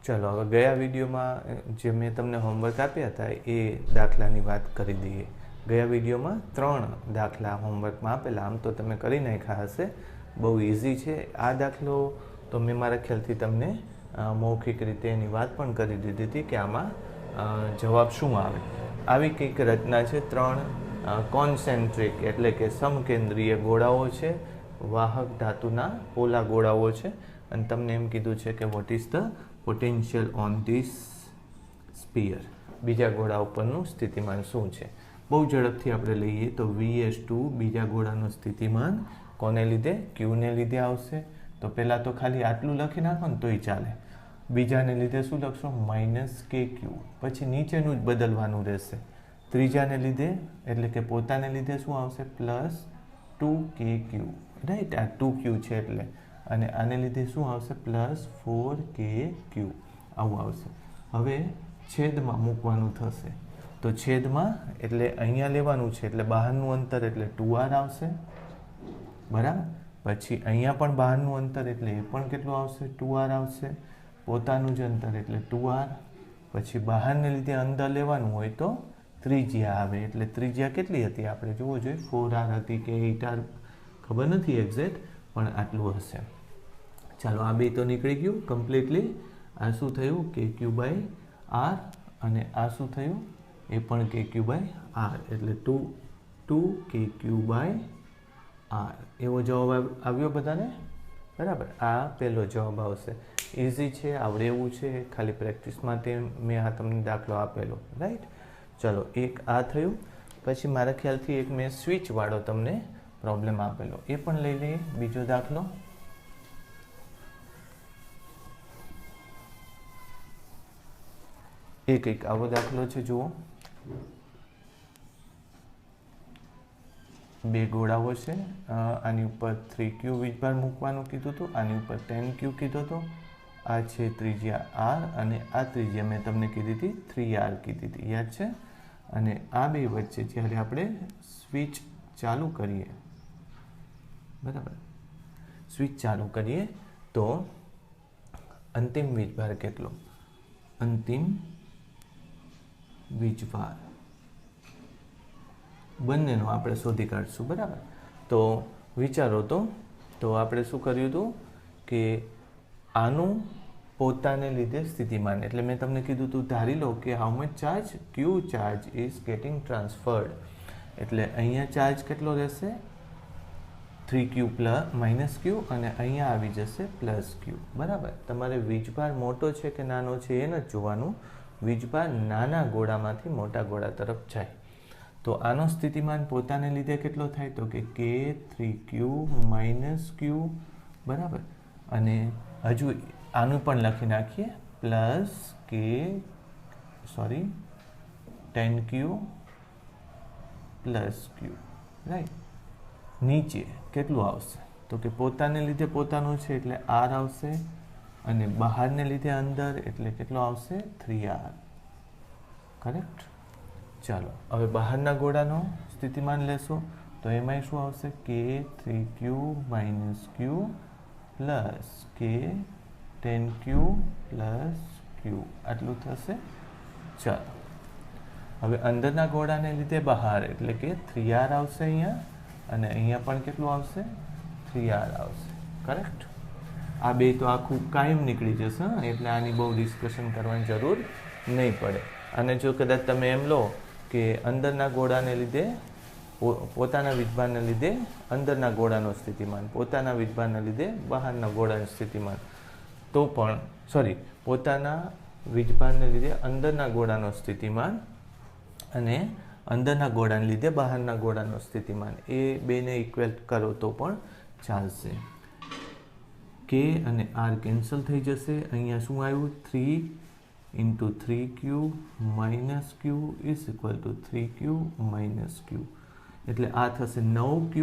चलो हवे गया विडियो में जे मैं तमने होमवर्क आप्या था ए दाखलानी बात करी दीए। गया विडियो में 3 दाखला होमवर्क में आपेला, आम तो तमे करी नाख्या हशे, बहु इजी है। आ दाखलो तो मैं मारा ख्यालथी तमने मौखिक रीते एनी वात पण करी दीधी थी कि आमां जवाब शुं आवे। आवी कंईक रचना है। 3 कॉन्सेंट्रिक एटले के समकेंद्रीय गोळाओ छे, वाहक धातुना पोला गोळाओ छे, अने तमने एम कीधुं छे कि what is the potential on this sphere, बीजा गोळा उपरनुं स्थितिमान शुं छे। बहु झड़पथी आपणे लईए तो VS2 बीजा गोळानुं स्थितिमान कोने लीधे, Q ने लीधे आवशे। तो पहला तो खाली आटलुं लखी नाखो ने तोय चाले। बीजाने लीधे शुं लखशो -KQ, पछी नीचेनुं ज बदलवानुं रहेशे। त्रीजाने लीधे एटले के पोताने लीधे शुं आवशे +2KQ, राइट। आ 2Q छे एटले, अने आने लीधे शुं आवशे +4KQ आवुं आवशे। हवे छेदमां मूकवानुं थशे, तो छेदमां एटले अहींया लेवानुं छे एटले बहारनुं अंतर एटले 2R आवशे, बराबर। पछी अहींया पण बहारनुं अंतर एटले ए पण केटलुं आवशे 2R आवशे, पोतानुं ज अंतर एटले 2R। पछी बहारने लीधे अंदर लेवानुं होय तो त्रिज्या आवे, एटले त्रिज्या केटली हती आपणे जोवो जोईए 4R हती के 8R खबर नथी एक्जेक्ट, पण आटलुं हशे। चालो आ बे तो निकળી ગયું कम्प्लीटली। आ शुं थयुं KQ/R अने आ शुं थयुं ए पण KQ/R, एटले 2KQ/R। एवो जवाब आव्यो बधाने, बराबर। आ पहेलो जवाब आवशे। इजी छे, आवडे एवुं छे, खाली प्रेक्टिस माटे मैं आ तमने दाखलो आपेलो, राइट। चलो एक आ थयुं। पछी मारा ख्यालथी एक मैं स्विच वाळो तमने प्रॉब्लम आपेलो, ए पण लई लईए। बीजो दाखलो एक आवो दाखलो छे, जुओ। बे गोळाओ छे, आनी उपर 3Q वीजभार मूकवानुं कीधुं हतुं, आनी उपर 10Q कीधो हतो। आ छे त्रिज्या R अने आ त्रिज्या मैं तमने कीधी थी 3R कीधी थी, याद छे। अने आ बे वच्चे ज्यारे आपणे स्विच चालू करीए, बराबर, स्विच चालू करीए तो अंतिम वीजभार केटलो, अंतिम वीजभार बंनेनो आपणे शोधी काढशुं, बराबर। तो विचारो तो आपणे शुं कर्युं हतुं के आनुं पोताने लीधे स्थितिमान, एटले मैं तमने कीधुं हतुं धारी लो कि how much charge Q charge is getting transferred, एटले अहींया चार्ज केटलो रहेशे 3Q -Q अने अहींया आवी जशे +Q, बराबर। तमारे वीजभार मोटो छे के नानो छे ए नथी जोवानुं, वीजभार नाना गोळामांथी मोटा गोळा तरफ जाय। तो आनो स्थितिमान पोताने लीधे केटलो थाय तो के K3Q - Q, बराबर। अने हजू आनुं पण लखी नाखीए +10Q +Q, राइट। नीचे केटलुं आवशे तो के पोताने लीधे पोतानुं छे एटले R आवशे, अने बहारने लीधे अंदर एटले केटलो आवशे 3R, करेक्ट। चलो हवे बहारना गोळानो स्थितिमान लेशो तो एमांय शुं आवशे K3Q - Q K10Q +Q, आटलुं थशे। चलो हवे अंदरना गोळाने लीधे बहार एटले के 3R आवशे अहींया, अने अहींया पण केटलुं आवशे 3R आवशे, करेक्ट। आ बे तो आखुं कायम निकળી जशे, एटले आनी बहु डिस्कशन करवानी जरूर नहीं पड़े। अने जो कदाच तमे एम लो कि अंदरना गोळाने लीधे पोताना वीजभारने लीधे अंदरना गोळानो स्थितिमान, पोताना वीजभारने लीधे बहारना गोळानुं स्थितिमान, तो पण पोताना वीजभारने लीधे अंदरना गोळानो स्थितिमान अने अंदरना गोळाने लीधे बहारना गोळानो स्थितिमान, ए बेने इक्वल करो तो पण चालशे। K अने R केन्सल थई जशे। अहींया शुं आव्युं 3 × 3Q - Q is equal to 3Q - Q, एटले आ थशे 9Q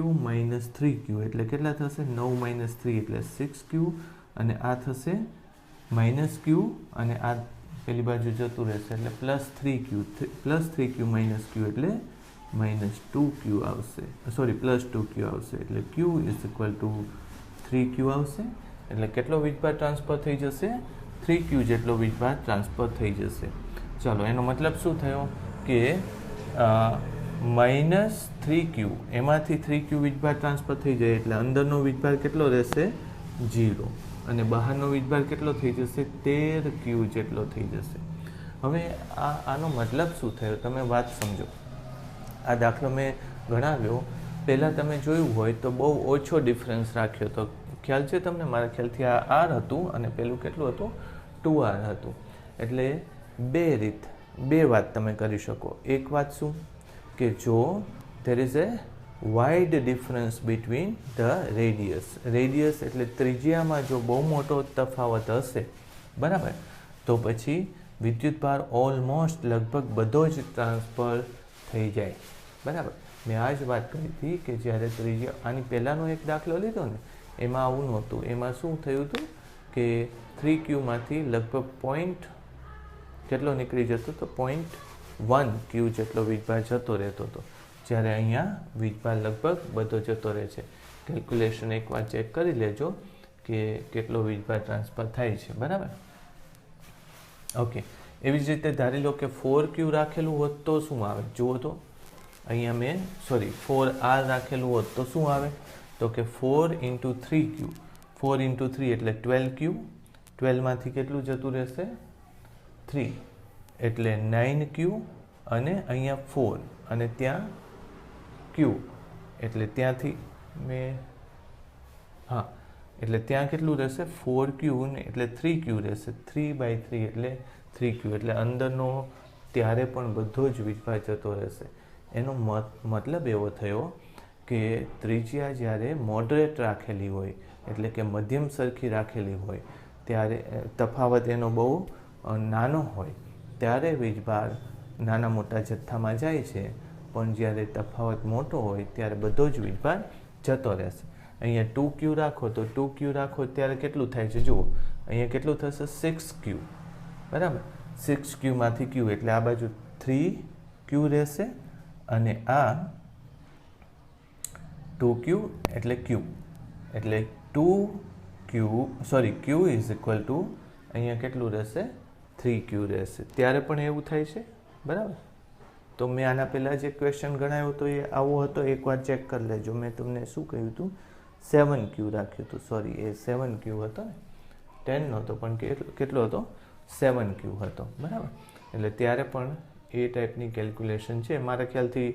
- 3Q, एटले केटला थशे 9 - 3 एटले 6Q, अने आ थशे -Q अने आ पेली बाजू जतुं रहेशे एटले +3Q -Q एटले -2Q आवशे, +2Q आवशे, एटले Q is equal to 3Q आवशे। एटले केटलो वीजभार ट्रांसफर थई जशे 3Q જેટલો વીજભાર ટ્રાન્સફર થઈ જશે. ચાલો, એનો મતલબ શું થયો કે -3Q, એમાંથી 3Q વીજભાર ટ્રાન્સફર થઈ જાય એટલે અંદરનો વીજભાર કેટલો રહેશે? 0. અને બહારનો વીજભાર કેટલો થઈ જશે? 13Q જેટલો થઈ જશે. હવે આનો મતલબ શું થયો? તમે વાત સમજો. આ દાખલો મેં ગણાવ્યો, પહેલાં તમે જોયું હોય તો બહુ ઓછો ડિફરન્સ રાખ્યો હતો. ખ્યાલ છે તમને? મારા ખ્યાલથી આ R હતું અને પેલું કેટલું હતું? 2R હતું. એટલે બે વાત તમે કરી શકો. એક વાત શું કે જો there is a wide difference between the radius એટલે ત્રિજ્યામાં જો બહુ મોટો તફાવત હશે, બરાબર, તો પછી વિદ્યુતભાર ઓલમોસ્ટ લગભગ બધો જ ટ્રાન્સફર થઈ જાય. બરાબર, મેં આ જ વાત કરી હતી કે જ્યારે ત્રિજ્યા, આની પહેલાંનો એક દાખલો લીધો ને, એમાં આવું નહોતું. એમાં શું થયું હતું કે 3Qમાંથી લગભગ પોઈન્ટ કેટલો નીકળી જતો હતો? 0.1Q જેટલો વીજભાર જતો રહેતો હતો. જ્યારે અહીંયા વીજભાર લગભગ બધો જતો રહે છે. કેલ્ક્યુલેશન એકવાર ચેક કરી લેજો કે કેટલો વીજભાર ટ્રાન્સફર થાય છે. બરાબર, ઓકે. એવી જ રીતે ધારી લો કે 4Q રાખેલું હોત તો શું આવે? જુઓ તો અહીંયા મેં 4R રાખેલું હોત તો શું આવે? તો કે 4 × 3Q, 4 × 3 એટલે 12Q, 12માંથી કેટલું જતું રહેશે? 3 એટલે 9Q, અને અહીંયા 4 અને ત્યાં Q એટલે ત્યાંથી એટલે ત્યાં કેટલું રહેશે? 4Q ને એટલે 3Q રહેશે. 3/3 એટલે 3Q એટલે અંદરનો ત્યારે પણ બધો જ વીજભાર જતો રહેશે. એનો મતલબ એવો થયો કે ત્રિજ્યા જ્યારે મોડરેટ રાખેલી હોય એટલે કે મધ્યમ સરખી રાખેલી હોય ત્યારે તફાવત એનો બહુ નાનો હોય ત્યારે વીજભાર નાના મોટા જથ્થામાં જાય છે, પણ જ્યારે તફાવત મોટો હોય ત્યારે બધો જ વીજભાર જતો રહેશે. અહીંયા 2Q રાખો તો 2Q રાખો ત્યારે કેટલું થાય છે? જુઓ, અહીંયા કેટલું થશે? 6Q. બરાબર, 6Qમાંથી Q એટલે આ બાજુ 3Q રહેશે અને આ 2Q એટલે Q એટલે Q ઇઝ ઇક્વલ ટુ અહીંયા કેટલું રહેશે? 3Q રહેશે. ત્યારે પણ એવું થાય છે. બરાબર, તો મેં આના પહેલાં જે ક્વેશ્ચન ગણાવ્યો હતો એ આવો હતો. એકવાર ચેક કરી લેજો. મેં તમને શું કહ્યું હતું? 7Q રાખ્યું હતું. એ 7Q હતો ને, 10 નહોતો, પણ કેટલો હતો? 7Q હતો. બરાબર, એટલે ત્યારે પણ એ ટાઈપની કેલ્ક્યુલેશન છે. મારા ખ્યાલથી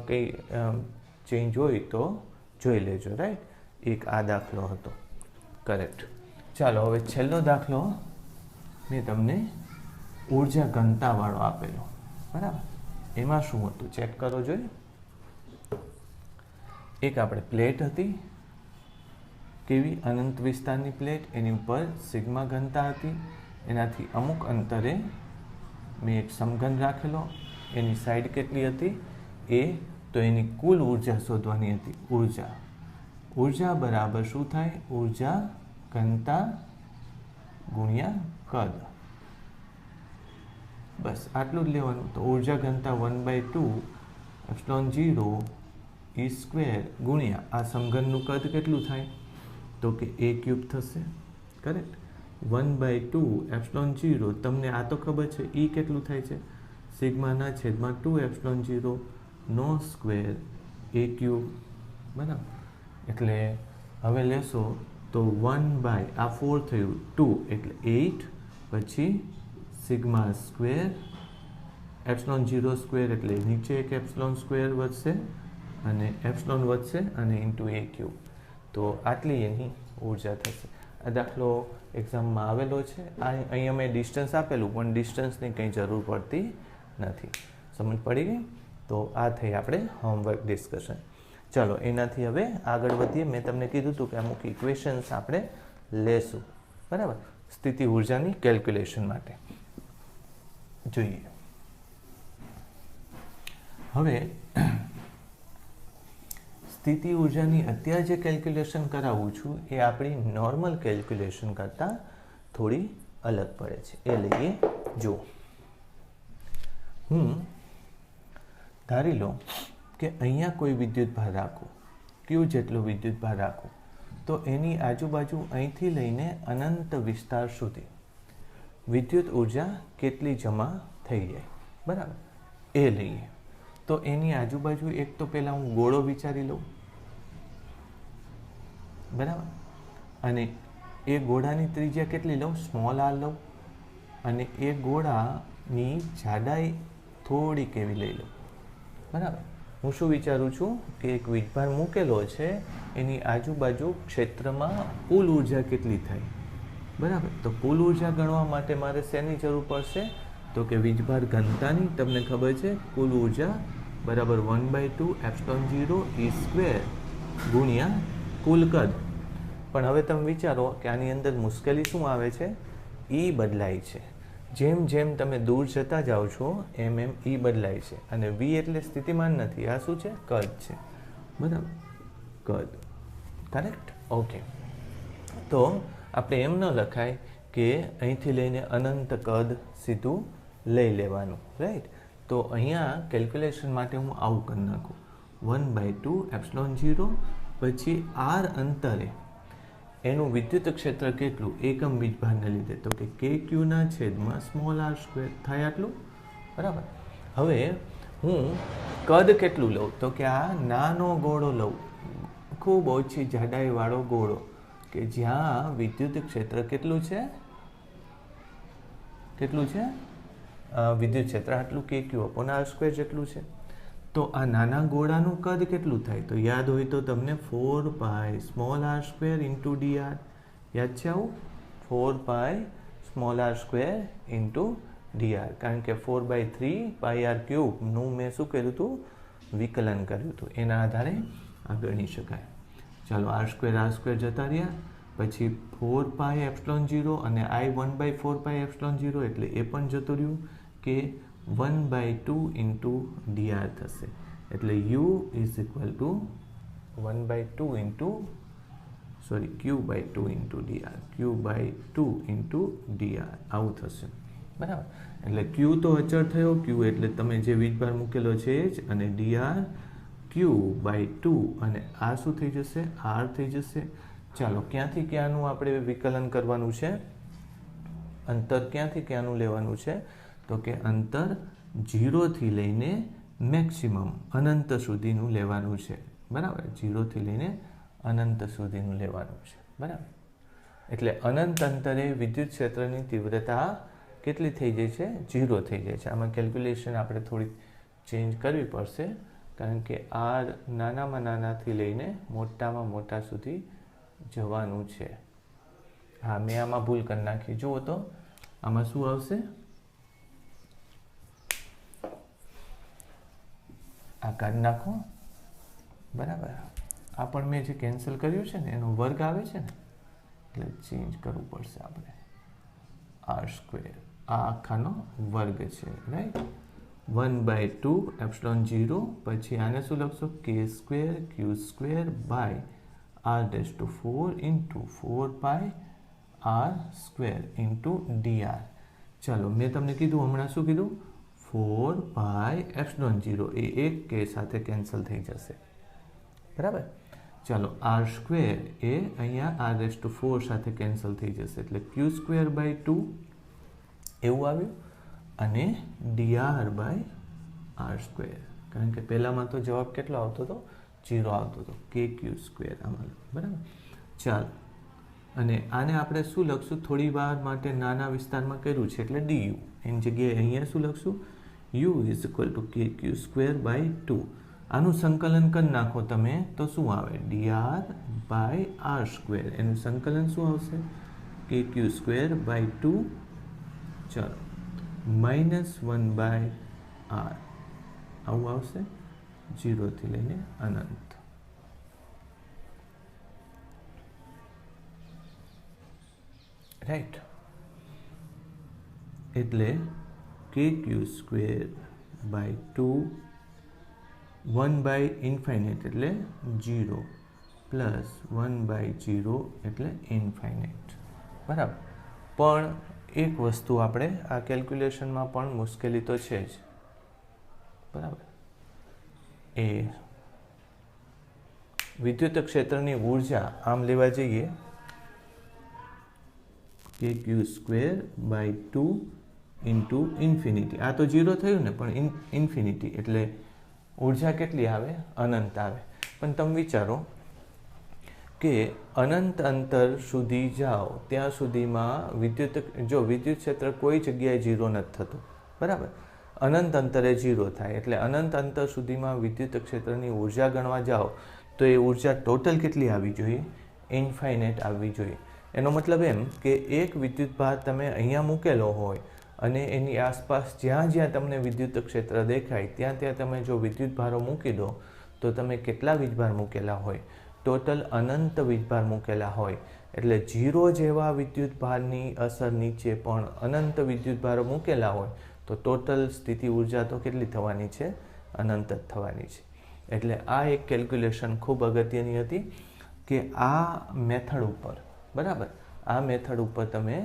કંઈ ચેન્જ હોય તો જોઈ લેજો. રાઈટ, એક આ દાખલો હતો. કરેક્ટ. ચાલો, હવે છેલ્લો દાખલો મેં તમને ઉર્જા ઘનતાવાળો આપેલો. બરાબર, એમાં શું હતું ચેક કરો જોઈએ. એક આપણે પ્લેટ હતી, કેવી? અનંત વિસ્તારની પ્લેટ. એની ઉપર સિગ્મા ઘનતા હતી. એનાથી અમુક અંતરે મેં એક સમઘન રાખેલો. એની સાઈડ કેટલી હતી? A. તો એની કુલ ઉર્જા શોધવાની હતી. ઉર્જા બરાબર શું થાય? ઉર્જા ઘનતા ગુણ્યા કદ. બસ આટલું જ લેવાનું. તો ઉર્જા ઘનતા 1/2 ε0 E² ગુણ્યા આ સમઘનનું કદ કેટલું થાય? તો કે A³ થશે. કરેક્ટ. 1/2 ε0, તમને આ તો ખબર છે E કેટલું થાય છે? સિગ્માના છેદમાં 2 ε0 ² A³. બરાબર, એટલે હવે લેશો તો 1/4 થયું 2 એટલે 8, પછી સિગ્મા સ્ક્વેર ε0² એટલે નીચે એક ε² વધશે અને વધશે અને ઇન્ટુ A³. તો આટલી એની ઉર્જા થશે. આ દાખલો એક્ઝામમાં આવેલો છે. અહીંયા મેં ડિસ્ટન્સ આપેલું, પણ ડિસ્ટન્સની કંઈ જરૂર પડતી નથી. સમજ પડી ગઈ? તો આ થઈ આપણે હોમવર્ક ડિસ્કશન. ચાલો, એનાથી હવે આગળ વધીએ. મેં તમને કીધું હતું કે અમુક ઇક્વેશન્સ આપણે લેશું. બરાબર, સ્થિતિ ઉર્જાની કેલ્ક્યુલેશન માટે. જોઈએ હવે સ્થિતિ ઉર્જાની અત્યારે જે કેલ્ક્યુલેશન કરાવું છું એ આપણી નોર્મલ કેલ્ક્યુલેશન કરતાં થોડી અલગ પડે છે. એ લઈએ. જુઓ, હું ધારી લો કે અહીંયા કોઈ વિદ્યુતભાર રાખું, Q જેટલો વિદ્યુતભાર રાખું, તો એની આજુબાજુ અહીંથી લઈને અનંત વિસ્તાર સુધી, વિદ્યુત ઉર્જા કેટલી જમા થઈ જાય, બરાબર, એ લઈએ. તો એની આજુબાજુ એક તો પહેલાં હું ગોળો વિચારી લઉં, બરાબર, અને એ ગોળાની ત્રિજ્યા કેટલી લઉં, સ્મોલ આર લઉં, અને એ ગોળાની જાડાઈ થોડીક એવી લઈ લઉં, બરાબર. હું શું વિચારું છું કે એક વીજભાર મૂકેલો છે, એની આજુબાજુ ક્ષેત્રમાં કુલ ઉર્જા કેટલી થાય, બરાબર. તો કુલ ઉર્જા ગણવા માટે મારે શેની જરૂર પડશે, તો કે વીજભાર ઘનતાની. તમને ખબર છે કુલ ઉર્જા બરાબર 1/2 ε0 E² ગુણ્યા કુલ કદ. પણ હવે તમે વિચારો કે આની અંદર મુશ્કેલી શું આવે છે, ઈ બદલાય છે. જેમ જેમ તમે દૂર જતા જાઓ છો એમ એમ ઈ બદલાય છે, અને વી એટલે સ્થિતિમાન નથી, આ શું છે, કદ છે, બરાબર, કદ, કરેક્ટ, ઓકે. તો આપણે એમ ન લખાય કે અહીંથી લઈને અનંત કદ સીધું લઈ લેવાનું, રાઈટ. તો અહીંયા કેલ્ક્યુલેશન માટે હું આવું કરી નાખું, 1/2 ε0, પછી આર અંતરે એનું વિદ્યુત ક્ષેત્ર કેટલું એકમ વીજભારને લીધે, તો કે KQ ના છેદમાં સ્મોલ r સ્ક્વેર થાય આટલું, બરાબર. હવે હું કદ કેટલું લઉં, તો કે આ નાનો ગોળો લઉં, ખૂબ ઓછી જાડાઈવાળો ગોળો, કે જ્યાં વિદ્યુત ક્ષેત્ર કેટલું છે, વિદ્યુત ક્ષેત્ર આટલું KQ/r² જેટલું છે. તો આ નાના ગોળાનું કદ કેટલું થાય, તો યાદ હોય તો તમને 4π સ્મોલ r² ઇન્ટુ dr, યાદ છે આવું, 4π સ્મોલ r² ઇન્ટુ dr, કારણ કે 4/3 πr³ નું મેં શું કર્યું હતું, વિકલન કર્યું હતું, એના આધારે આ ગણી શકાય. ચાલો r² જતા રહ્યા, પછી 4π ε0 અને I 1/4π ε0 એટલે એ પણ જતું રહ્યું, કે 1/2 ઇન્ટુ dr થશે, એટલે u is equal to 1/2 into q/2 into dr, q/2 into dr આવું થશે, બરાબર. એટલે q તો અચળ થયો, q એટલે તમે જે વીજભાર મૂકેલો છે જ, અને dr q/2, અને આ શું થઈ જશે, r થઈ જશે. ચાલો ક્યાંથી ક્યાંનું આપણે વિકલન કરવાનું છે, અંતર ક્યાંથી ક્યાંનું લેવાનું છે, તો કે અંતર 0 થી લઈને મેક્સિમમ અનંત સુધીનું લેવાનું છે, બરાબર, 0 થી લઈને અનંત સુધીનું લેવાનું છે, બરાબર. એટલે અનંત અંતરે વિદ્યુત ક્ષેત્રની તીવ્રતા કેટલી થઈ જાય છે, 0 થઈ જાય છે. આમાં કેલ્ક્યુલેશન આપણે થોડી ચેન્જ કરવી પડશે, કારણ કે આ નાનામાં નાનાથી લઈને મોટામાં મોટા સુધી જવાનું છે. હા, મેં આમાં ભૂલ કરી નાખી, જુઓ તો આમાં શું આવશે, આ કાઢી નાખો, બરાબર. આ પણ મેં જે કેન્સલ કર્યું છે ને એનો વર્ગ આવે છે ને, એટલે ચેન્જ કરવું પડશે આપણે, r², આ આખાનો વર્ગ છે, રાઈટ. 1/2 ε0, પછી આને શું લખશો, k² q² by r⁴ into 4π r² into dr. ચાલો મેં તમને કીધું હમણાં, શું કીધું, 4π ε0, એ એક કે સાથે કેન્સલ થઈ જશે, બરાબર. ચાલો r² એ અહીંયા r⁴ સાથે કેન્સલ થઈ જશે, એટલે q²/2 એવું આવ્યું, અને dr/r², કારણ કે પહેલામાં તો જવાબ કેટલો આવતો હતો, 0 આવતો હતો, KQ² આમાં, બરાબર. ચાલો, અને આને આપણે શું લખશું, થોડી વાર માટે નાના વિસ્તારમાં કર્યું છે એટલે du, એની જગ્યાએ અહીંયા શું લખશું, u is equal to KQ²/2. આનું સંકલન કરી નાખો તમે તો શું આવે, dr/r², એનું સંકલન શું આવશે, KQ²/2, ચાલો, -1/r આવું આવશે, 0 થી લઈને અનંત. રાઈટ, એટલે KQ²/2 1/∞ એટલે 0 પ્લસ 1/0 એટલે ઇન્ફાઇનાઇટ, બરાબર. પણ એક વસ્તુ આપણે આ કેલ્ક્યુલેશનમાં પણ મુશ્કેલી તો છે જ, બરાબર. એ વિદ્યુત ક્ષેત્રની ઉર્જા આમ લેવા જઈએ કે Q square by 2 into infinity. આ તો 0 થયું ને, પણ ઇન્ફિનિટી એટલે ઉર્જા કેટલી આવે? અનંત આવે. પણ તમે વિચારો કે અનંત અંતર સુધી જાઓ ત્યાં સુધીમાં વિદ્યુત ક્ષેત્ર કોઈ જગ્યાએ 0 નથી થતું, બરાબર? અનંત અંતરે 0 થાય એટલે અનંત અંતર સુધીમાં વિદ્યુત ક્ષેત્રની ઉર્જા ગણવા જાઓ તો એ ઉર્જા ટોટલ કેટલી આવવી જોઈએ? ઇન્ફાઇનાઇટ આવવી જોઈએ. એનો મતલબ એમ કે એક વિદ્યુતભાર તમે અહીંયા મૂકેલો હોય અને એની આસપાસ જ્યાં જ્યાં તમને વિદ્યુત ક્ષેત્ર દેખાય ત્યાં ત્યાં તમે જો વિદ્યુતભારો મૂકી દો તો તમે કેટલા વીજભાર મૂકેલા હોય? ટોટલ અનંત વીજભાર મૂકેલા હોય. એટલે 0 જેવા વિદ્યુતભારની અસર નીચે પણ અનંત વિદ્યુતભારો મૂકેલા હોય તો ટોટલ સ્થિતિ ઉર્જા તો કેટલી થવાની છે? અનંત જ થવાની છે. એટલે આ એક કેલ્ક્યુલેશન ખૂબ અગત્યની હતી કે આ મેથડ ઉપર, બરાબર, આ મેથડ ઉપર તમે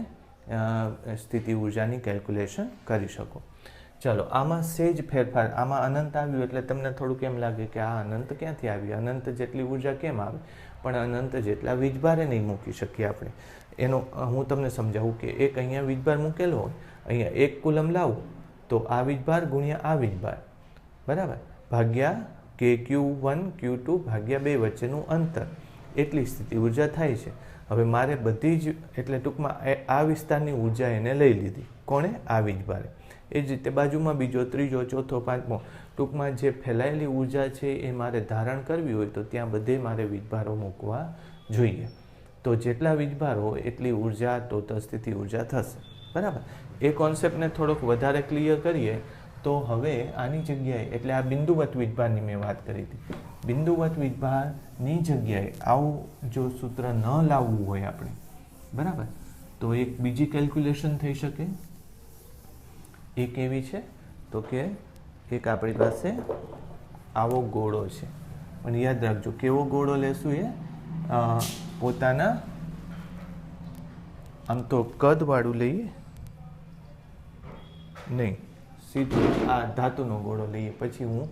સ્થિતિ ઉર્જાની કેલ્ક્યુલેશન કરી શકો. ચાલો, આમાં સેજ ફેરફાર, આમાં અનંત આવ્યું એટલે તમને થોડુંક એમ લાગે કે આ અનંત ક્યાંથી આવી? અનંત જેટલી ઉર્જા કેમ આવે? પણ અનંત જેટલા વીજભારે નહીં મૂકી શકીએ આપણે. એનો હું તમને સમજાવું કે એક અહીંયા વીજભાર મૂકેલો હોય, અહીંયા 1 કુલમ લાવું તો આ વીજભાર ગુણ્યા આ વીજભાર, બરાબર, ભાગ્યા કે Q1 Q2 ભાગ્યા 2 વચ્ચેનું અંતર, એટલી સ્થિતિ ઉર્જા થાય છે. હવે મારે બધી જ, એટલે ટૂંકમાં આ વિસ્તારની ઉર્જા એને લઈ લીધી. કોણે? આ વીજભારે. એ જ રીતે બાજુમાં બીજો, ત્રીજો, ચોથો, પાંચમો, ટૂંકમાં જે ફેલાયેલી ઉર્જા છે એ મારે ધારણ કરવી હોય તો ત્યાં બધે મારે વીજભારો મૂકવા જોઈએ. તો જેટલા વીજભારો એટલી ઉર્જા ટોટલ સ્થિતિ ઉર્જા થશે, બરાબર. એ કોન્સેપ્ટને થોડોક વધારે ક્લિયર કરીએ તો હવે આની જગ્યાએ, એટલે આ બિંદુવત વીજભારની મેં વાત કરી હતી, બિંદુવત વીજભારની જગ્યાએ આવું જો સૂત્ર ન લાવવું હોય આપણે, બરાબર, તો એક બીજી કેલ્ક્યુલેશન થઈ શકે. એ કેવી છે? તો કે એક આપણી પાસે આવો ગોળો છે, પણ યાદ રાખજો કેવો ગોળો લેશું? એ પોતાના આમ તો કદવાળું લઈએ નહીં, સીધું આ ધાતુનો ગોળો લઈએ. પછી હું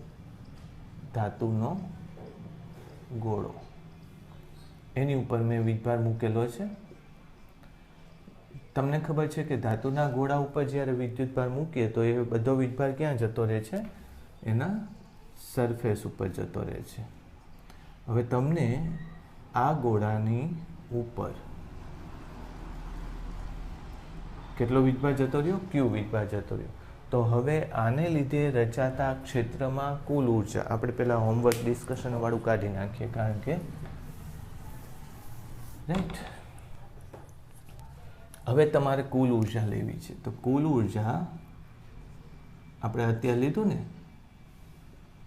ધાતુનો ગોળો, એની ઉપર મેં વીજભાર મૂકેલો છે. તમને ખબર છે કે ધાતુના ગોળા ઉપર જ્યારે વિદ્યુતભાર મૂકીએ તો એ બધો વીજભાર ક્યાં જતો રહે છે? એના સરફેસ ઉપર જતો રહે છે. હવે તમને આ ગોળાની ઉપર કેટલો વીજભાર જતો રહ્યો? Q વીજભાર જતો રહ્યો. તો હવે આને લીધે રચાતા ક્ષેત્રમાં કુલ ઉર્જા, આપણે પહેલાં હોમવર્ક ડિસ્કશન વાળું કાઢી નાખીએ, કારણ કે રાઈટ, હવે તમારે કુલ ઉર્જા લેવી છે. તો કુલ ઉર્જા આપણે અત્યારે લીધું ને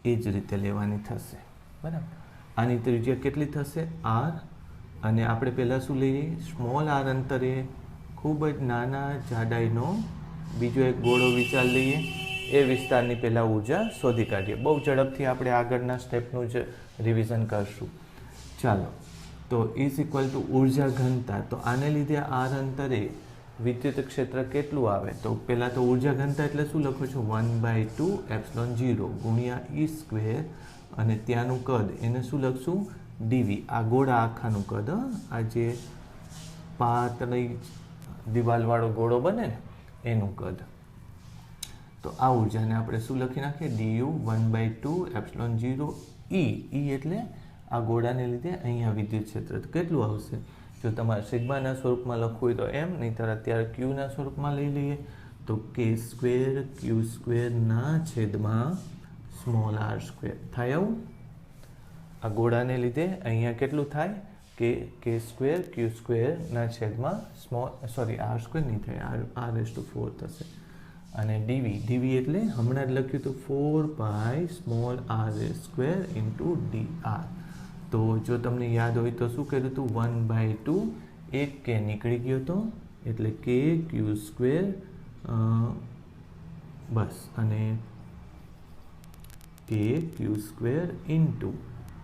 એ જ રીતે લેવાની થશે, બરાબર. આની ત્રિજ્યા કેટલી થશે? R. અને આપણે પહેલાં શું લઈએ? સ્મોલ r અંતરે ખૂબ જ નાના જાડાઈનો બીજો એક ગોળો વિચાર લઈએ. એ વિસ્તારની પહેલાં ઉર્જા શોધી કાઢીએ. બહુ ઝડપથી આપણે આગળના સ્ટેપનું જ રિવિઝન કરશું. ચાલો, તો ઇઝ ઇક્વલ ટુ ઉર્જા ઘનતા. તો આને લીધે r અંતરે વિદ્યુત ક્ષેત્ર કેટલું આવે? તો પહેલાં તો ઉર્જા ઘનતા એટલે શું લખો છો? 1/2 ε0 ગુણ્યા E સ્ક્વેર અને ત્યાંનું કદ, એને શું લખશું? dv. આ ગોળા આખાનું કદ, આ જે પાતળી દિવાલવાળો ગોળો બને ને એનું કદ. તો આ ઉર્જાને આપણે શું લખી નાખીએ? du 1/2 ε0 E. E એટલે આ ગોળાને લીધે અહીંયા વિદ્યુત ક્ષેત્ર કેટલું આવશે? જો તમારે સિગ્માના સ્વરૂપમાં લખવું હોય તો એમ, નહીંતર અત્યારે ક્યુના સ્વરૂપમાં લઈ લઈએ તો k સ્ક્વેર ક્યુ સ્ક્વેરના છેદમાં સ્મોલ r સ્ક્વેર થાય. આવું આ ગોળાને લીધે અહીંયા કેટલું થાય? કે સ્ક્વેર ક્યુ સ્ક્વેરના છેદમાં r સ્ક્વેર નહીં થાય, r⁴ થશે. અને dv એટલે હમણાં જ લખ્યું તો 4π સ્મોલ r² ઇન્ટુ dr. તો જો તમને યાદ હોય તો શું કર્યું હતું? 1/2 એક કે નીકળી ગયો હતો એટલે k ક્યુ સ્ક્વેર, બસ, અને k ક્યુ સ્ક્વેર ઇન્ટુ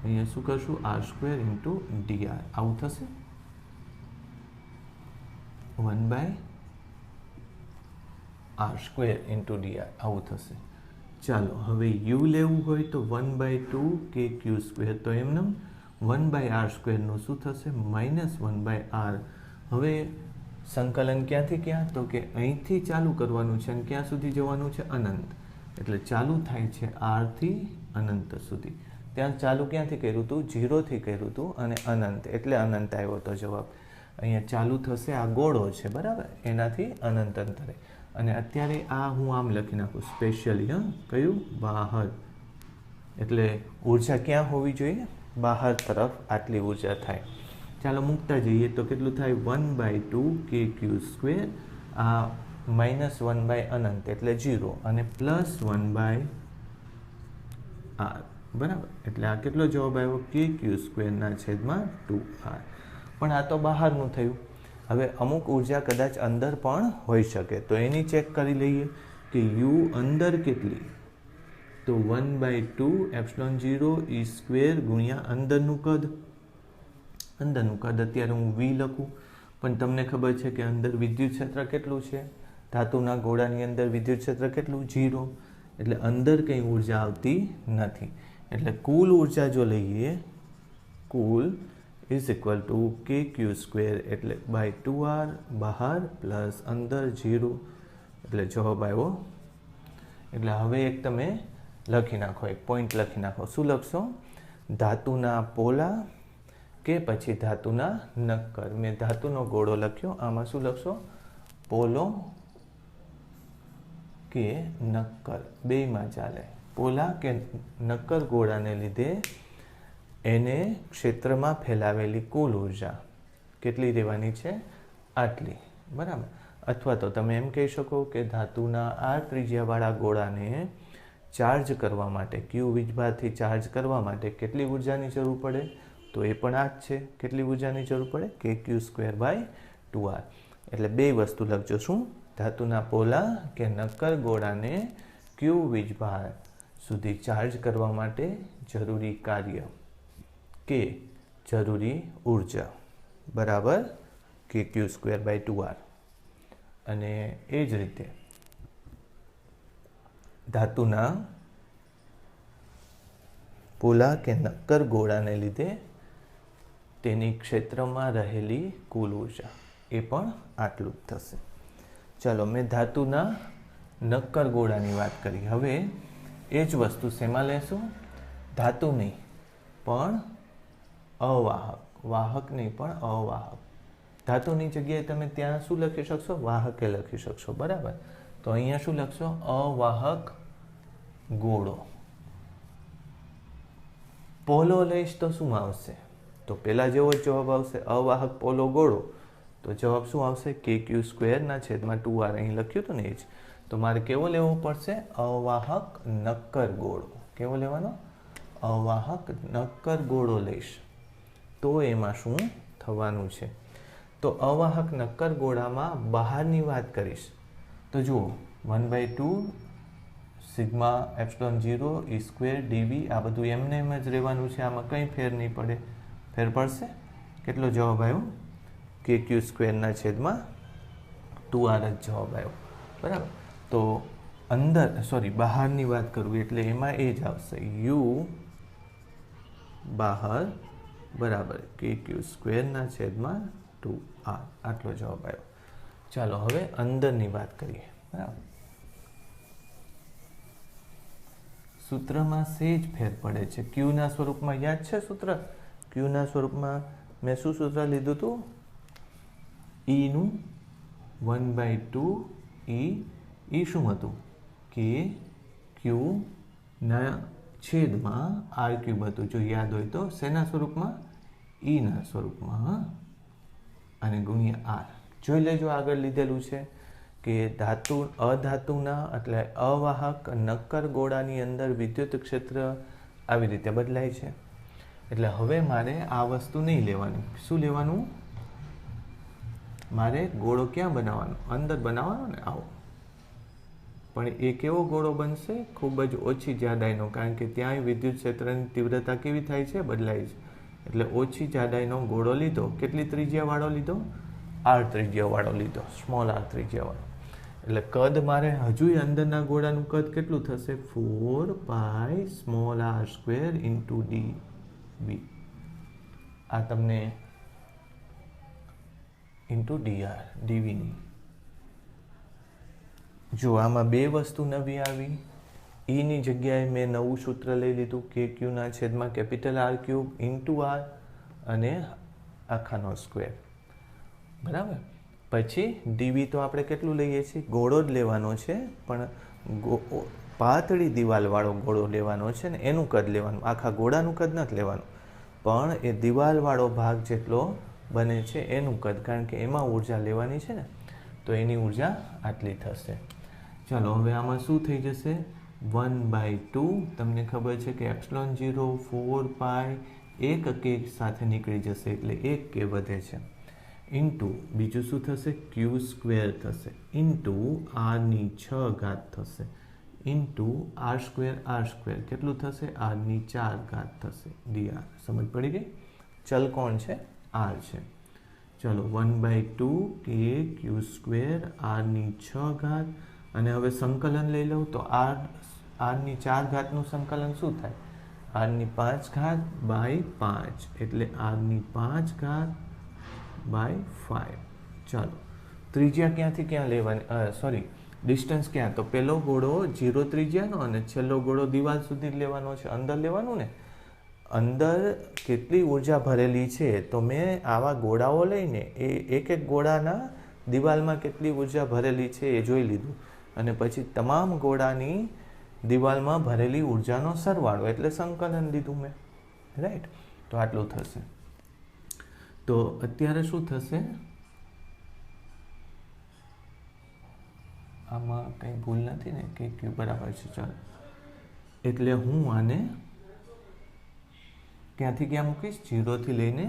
અહીંયા શું કરશું? r² into dr. આવું થશે. 1/r² ઇન્ટુ dr આવું થશે. ચાલો, હવે u લેવું હોય તો 1/2 k ક્યુ સ્ક્વેર, તો એમને 1/r² નું શું થશે? -1/r. હવે સંકલન ક્યાંથી ક્યાં? તો કે અહીંથી ચાલુ કરવાનું છે અને ક્યાં સુધી જવાનું છે? અનંત. એટલે ચાલુ થાય છે આરથી અનંત સુધી. ત્યાં ચાલુ ક્યાંથી કર્યું હતું? 0થી કર્યું હતું અને અનંત, એટલે અનંત આવ્યો હતો જવાબ. અહીંયા ચાલુ થશે, આ ગોળો છે બરાબર, એનાથી અનંત અંતરે. અને અત્યારે આ હું આમ લખી નાખું સ્પેશિયલી, કયું? બહાર. એટલે ઉર્જા ક્યાં હોવી જોઈએ? બહાર તરફ આટલી ઉર્જા થાય. ચાલો મૂકતા જઈએ તો કેટલું થાય? 1/2 kq². આ -1 અનંત એટલે 0 અને +1 r બરાબર. એટલે આ કેટલો જવાબ આવ્યો? kq²/2r. પણ આ તો બહારનું થયું. હવે અમુક ઉર્જા કદાચ અંદર પણ હોઈ શકે, તો એની ચેક કરી લઈએ કે u અંદર કેટલી? તો 1/2 ε0 e² ગુણ્યા અંદરનું કદ. અંદરનું કદ અત્યારે હું v લખું, પણ તમને ખબર છે કે અંદર વિદ્યુત ક્ષેત્ર કેટલું છે? ધાતુના ગોળાની અંદર વિદ્યુત ક્ષેત્ર કેટલું? 0. એટલે અંદર કંઈ ઉર્જા આવતી નથી. એટલે કુલ ઉર્જા જો લઈએ, કુલ ઇઝ ઇક્વલ ટુ kq² એટલે /2r બહાર પ્લસ અંદર 0, એટલે જવાબ આવ્યો. એટલે હવે એક તમે લખી નાખો, એક પોઈન્ટ લખી નાખો. શું લખશો? ધાતુના પોલા કે પછી ધાતુના નક્કર. મેં ધાતુનો ગોળો લખ્યો, આમાં શું લખશો? પોલો કે નક્કર, બેયમાં ચાલે. પોલા કે નક્કર ગોળાને લીધે એને ક્ષેત્રમાં ફેલાવેલી કુલ ઉર્જા કેટલી રહેવાની છે? આટલી બરાબર. અથવા તો તમે એમ કહી શકો કે ધાતુના r ત્રિજ્યાવાળા ગોળાને ચાર્જ કરવા માટે, q વીજભારથી ચાર્જ કરવા માટે કેટલી ઉર્જાની જરૂર પડે? તો એ પણ આ જ છે. કેટલી ઉર્જાની જરૂર પડે? kq²/2r. એટલે બે વસ્તુ લખજો. શું? ધાતુના પોલા કે નક્કર ગોળાને q વીજભાર સુધી ચાર્જ કરવા માટે જરૂરી કાર્ય કે જરૂરી ઉર્જા બરાબર kq²/2r. અને એ જ રીતે ધાતુના પોલા કે નક્કર ગોળાને લીધે તેની ક્ષેત્રમાં રહેલી કુલ ઉર્જા એ પણ આટલું જ થશે. ચાલો, મેં ધાતુના નક્કર ગોળાની વાત કરી. હવે એ જ વસ્તુ શેમાં લેશું? ધાતુ નહીં પણ અવાહક, વાહક નહીં પણ અવાહક. ધાતુની જગ્યાએ તમે ત્યાં શું લખી શકશો? વાહકે લખી શકશો બરાબર. તો અહીંયા શું લખશો? અવાહક ગોળો. પોલો લઈશ તો શું આવશે? તો પહેલા જેવો જ જવાબ આવશે, અવાહક પોલો ગોળો. તો જવાબ શું આવશે? kq²/2r. અહીં લખ્યું હતું ને એ જ. તો મારે કેવો લેવો પડશે? અવાહક નક્કર ગોળો. કેવો લેવાનો? અવાહક નક્કર ગોળો લઈશ તો એમાં શું થવાનું છે? તો અવાહક નક્કર ગોળામાં બહારની વાત કરીશ તો જુઓ, 1/2 સિગ્મા ε0 e² dv, આ બધું એમને એમ જ રહેવાનું છે. આમાં કંઈ ફેર નહીં પડે. ફેર પડશે? કેટલો જવાબ આવ્યો? kq²/2r જ જવાબ આવ્યો બરાબર. તો અંદર બહારની વાત કરું એટલે એમાં એ જ આવશે, u બહાર બરાબર kq²/2r. આટલો જવાબ આવ્યો. ચાલો હવે અંદરની વાત કરીએ બરાબર. સૂત્રમાં સેજ ફેર પડે છે. ક્યુના સ્વરૂપમાં યાદ છે સૂત્ર? ક્યુના સ્વરૂપમાં મેં શું સૂત્ર લીધું હતું? ઈનું 1/2 ઈ શું હતું? કે ક્યુના છેદમાં r³ હતું. જો યાદ હોય તો શેના સ્વરૂપમાં? ઈના સ્વરૂપમાં. અને ગુણ્યા r. જોઈ લેજો, આગળ લીધેલું છે કે અધાતુના એટલે અવાહક નક્કર ગોળાની અંદર વિદ્યુત ક્ષેત્ર આવી રીતે બદલાય છે. એટલે હવે મારે આ વસ્તુ નહીં લેવાની. શું લેવાનું? મારે ગોળો ક્યાં બનાવવાનો? અંદર બનાવવાનો ને, આવો. પણ એ કેવો ગોળો બનશે? ખૂબ જ ઓછી જાડાઈનો, કારણ કે ત્યાંય વિદ્યુત ક્ષેત્રની તીવ્રતા કેવી થાય છે? બદલાય છે. એટલે ઓછી જાડાઈનો ગોળો લીધો. કેટલી ત્રિજ્યાવાળો લીધો? r ત્રિજ્યાવાળો લીધો, સ્મોલ r ત્રિજ્યાવાળો. એટલે કદ મારે હજુય અંદરના ગોળાનું કદ કેટલું થશે? 4π સ્મોલ r² ઇન્ટુ dv. આ તમને ઇન્ટુ ડીઆર ડીવીની. જો આમાં બે વસ્તુ નવી આવી. ઈની જગ્યાએ મેં નવું સૂત્ર લઈ લીધું કે ક્યુના છેદમાં capital R cube into R અને આખાનો સ્ક્વેર. બરાબર. પછી ડીવી તો આપણે કેટલું લઈએ છીએ? ગોળો જ લેવાનો છે, પણ પાતળી દિવાલવાળો ગોળો લેવાનો છે ને એનું કદ લેવાનું. આખા ગોળાનું કદ નથી લેવાનું, પણ એ દિવાલવાળો ભાગ જેટલો બને છે એનું કદ, કારણ કે એમાં ઉર્જા લેવાની છે ને, તો એની ઉર્જા આટલી થશે. ચાલો હવે આમાં શું થઈ જશે? 1/2. તમને ખબર છે કે એપ્સિલોન 0 4 પાઈ એક કે સાથે નીકળી જશે એટલે 1 કે વધે છે, ઇન્ટુ બીજું શું થશે? ક્યુ સ્ક્વેર થશે, ઇન્ટુ આરની 6 ઘાત થશે, ઇન્ટુ આર સ્ક્વેર કેટલું થશે? આરની 4 ઘાત થશે ડીઆર. સમજ પડી ગઈ? ચલ કોણ છે? આર છે. ચલો 1/2 કે ક્યુ સ્ક્વેર આરની 6 ઘાત, અને હવે સંકલન લઈ લઉં તો આરની 4 ઘાતનું સંકલન શું થાય? આરની 5 ઘાત બાય 5 એટલે આરની 5 ઘાત બાય 5. ચાલો ત્રિજ્યા ક્યાંથી ક્યાં લેવાની? સોરી, ડિસ્ટન્સ ક્યાં? તો પહેલો ગોળો 0 ત્રિજ્યાનો અને છેલ્લો ગોળો દિવાલ સુધી લેવાનો છે, અંદર લેવાનું ને. અંદર કેટલી ઉર્જા ભરેલી છે તો મેં આવા ગોળાઓ લઈને એ એક એક ગોળાના દિવાલમાં કેટલી ઉર્જા ભરેલી છે એ જોઈ લીધું, અને પછી તમામ ગોળાની દિવાલમાં ભરેલી ઉર્જાનો સરવાળો એટલે સંકલન લીધું મેં. રાઈટ? તો આટલું થશે. તો અત્યારે શું થશે? આમાં કંઈ ભૂલ નથી ને? કે ક્યુ બરાબર છે. ચાલો, એટલે હું આને ક્યાંથી ક્યાં મૂકીશ? 0 થી લઈને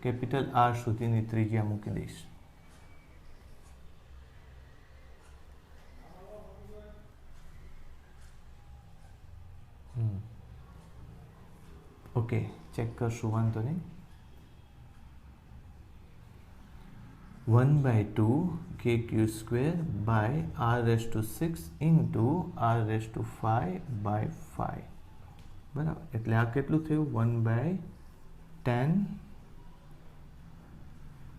કેપિટલ આર સુધીની ત્રિજ્યા મૂકી દઈશ. ઓકે, ચેક કરશું, વાંધો નહીં. 1/2 કે Q square by r⁻6 into r⁵/5. બરાબર. એટલે આ કેટલું થયું?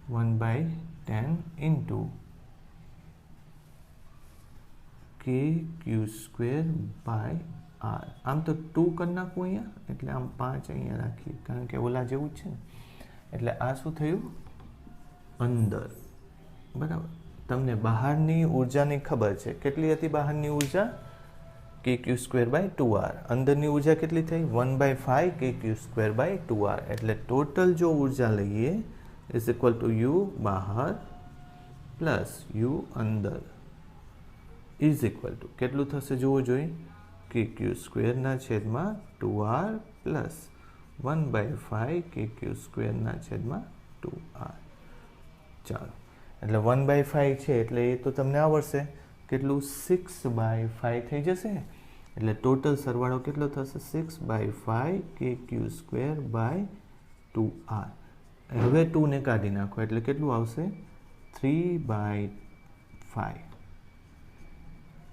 1/10 ઇન્ટુ કે ક્યુ સ્ક્વેર બાય આર. આમ તો 2 કરી નાખવું અહીંયા, એટલે આમ 5 અહીંયા રાખીએ, કારણ કે ઓલા જેવું જ છે ને. એટલે આ શું થયું? અંદર. બરાબર. તમને બહારની ઉર્જાની ખબર છે. કેટલી હતી બહારની ઉર્જા? કે ક્યુ સ્ક્વેર બાય 2r. અંદરની ઉર્જા કેટલી થઈ? 1/5 કે ક્યુ સ્ક્વેર બાય 2r. એટલે ટોટલ જો ઉર્જા લઈએ ઇઝ ઇક્વલ ટુ યુ બહાર પ્લસ યુ અંદર ઇઝ ઇક્વલ ટુ કેટલું થશે જોવું જોઈએ? કે ક્યુ સ્ક્વેરના છેદમાં 2r પ્લસ 1/5 કે ક્યુ સ્ક્વેરના છેદમાં 2r. ચાલો, એટલે 1/5 છે એટલે એ તો તમને આવડશે. કેટલું? 6/5 થઈ જશે. એટલે ટોટલ સરવાળો કેટલો થશે? 6/5 કે ક્યુ સ્ક્વેર બાય 2r. હવે 2 ને કાઢી નાખો એટલે કેટલું આવશે? 3/5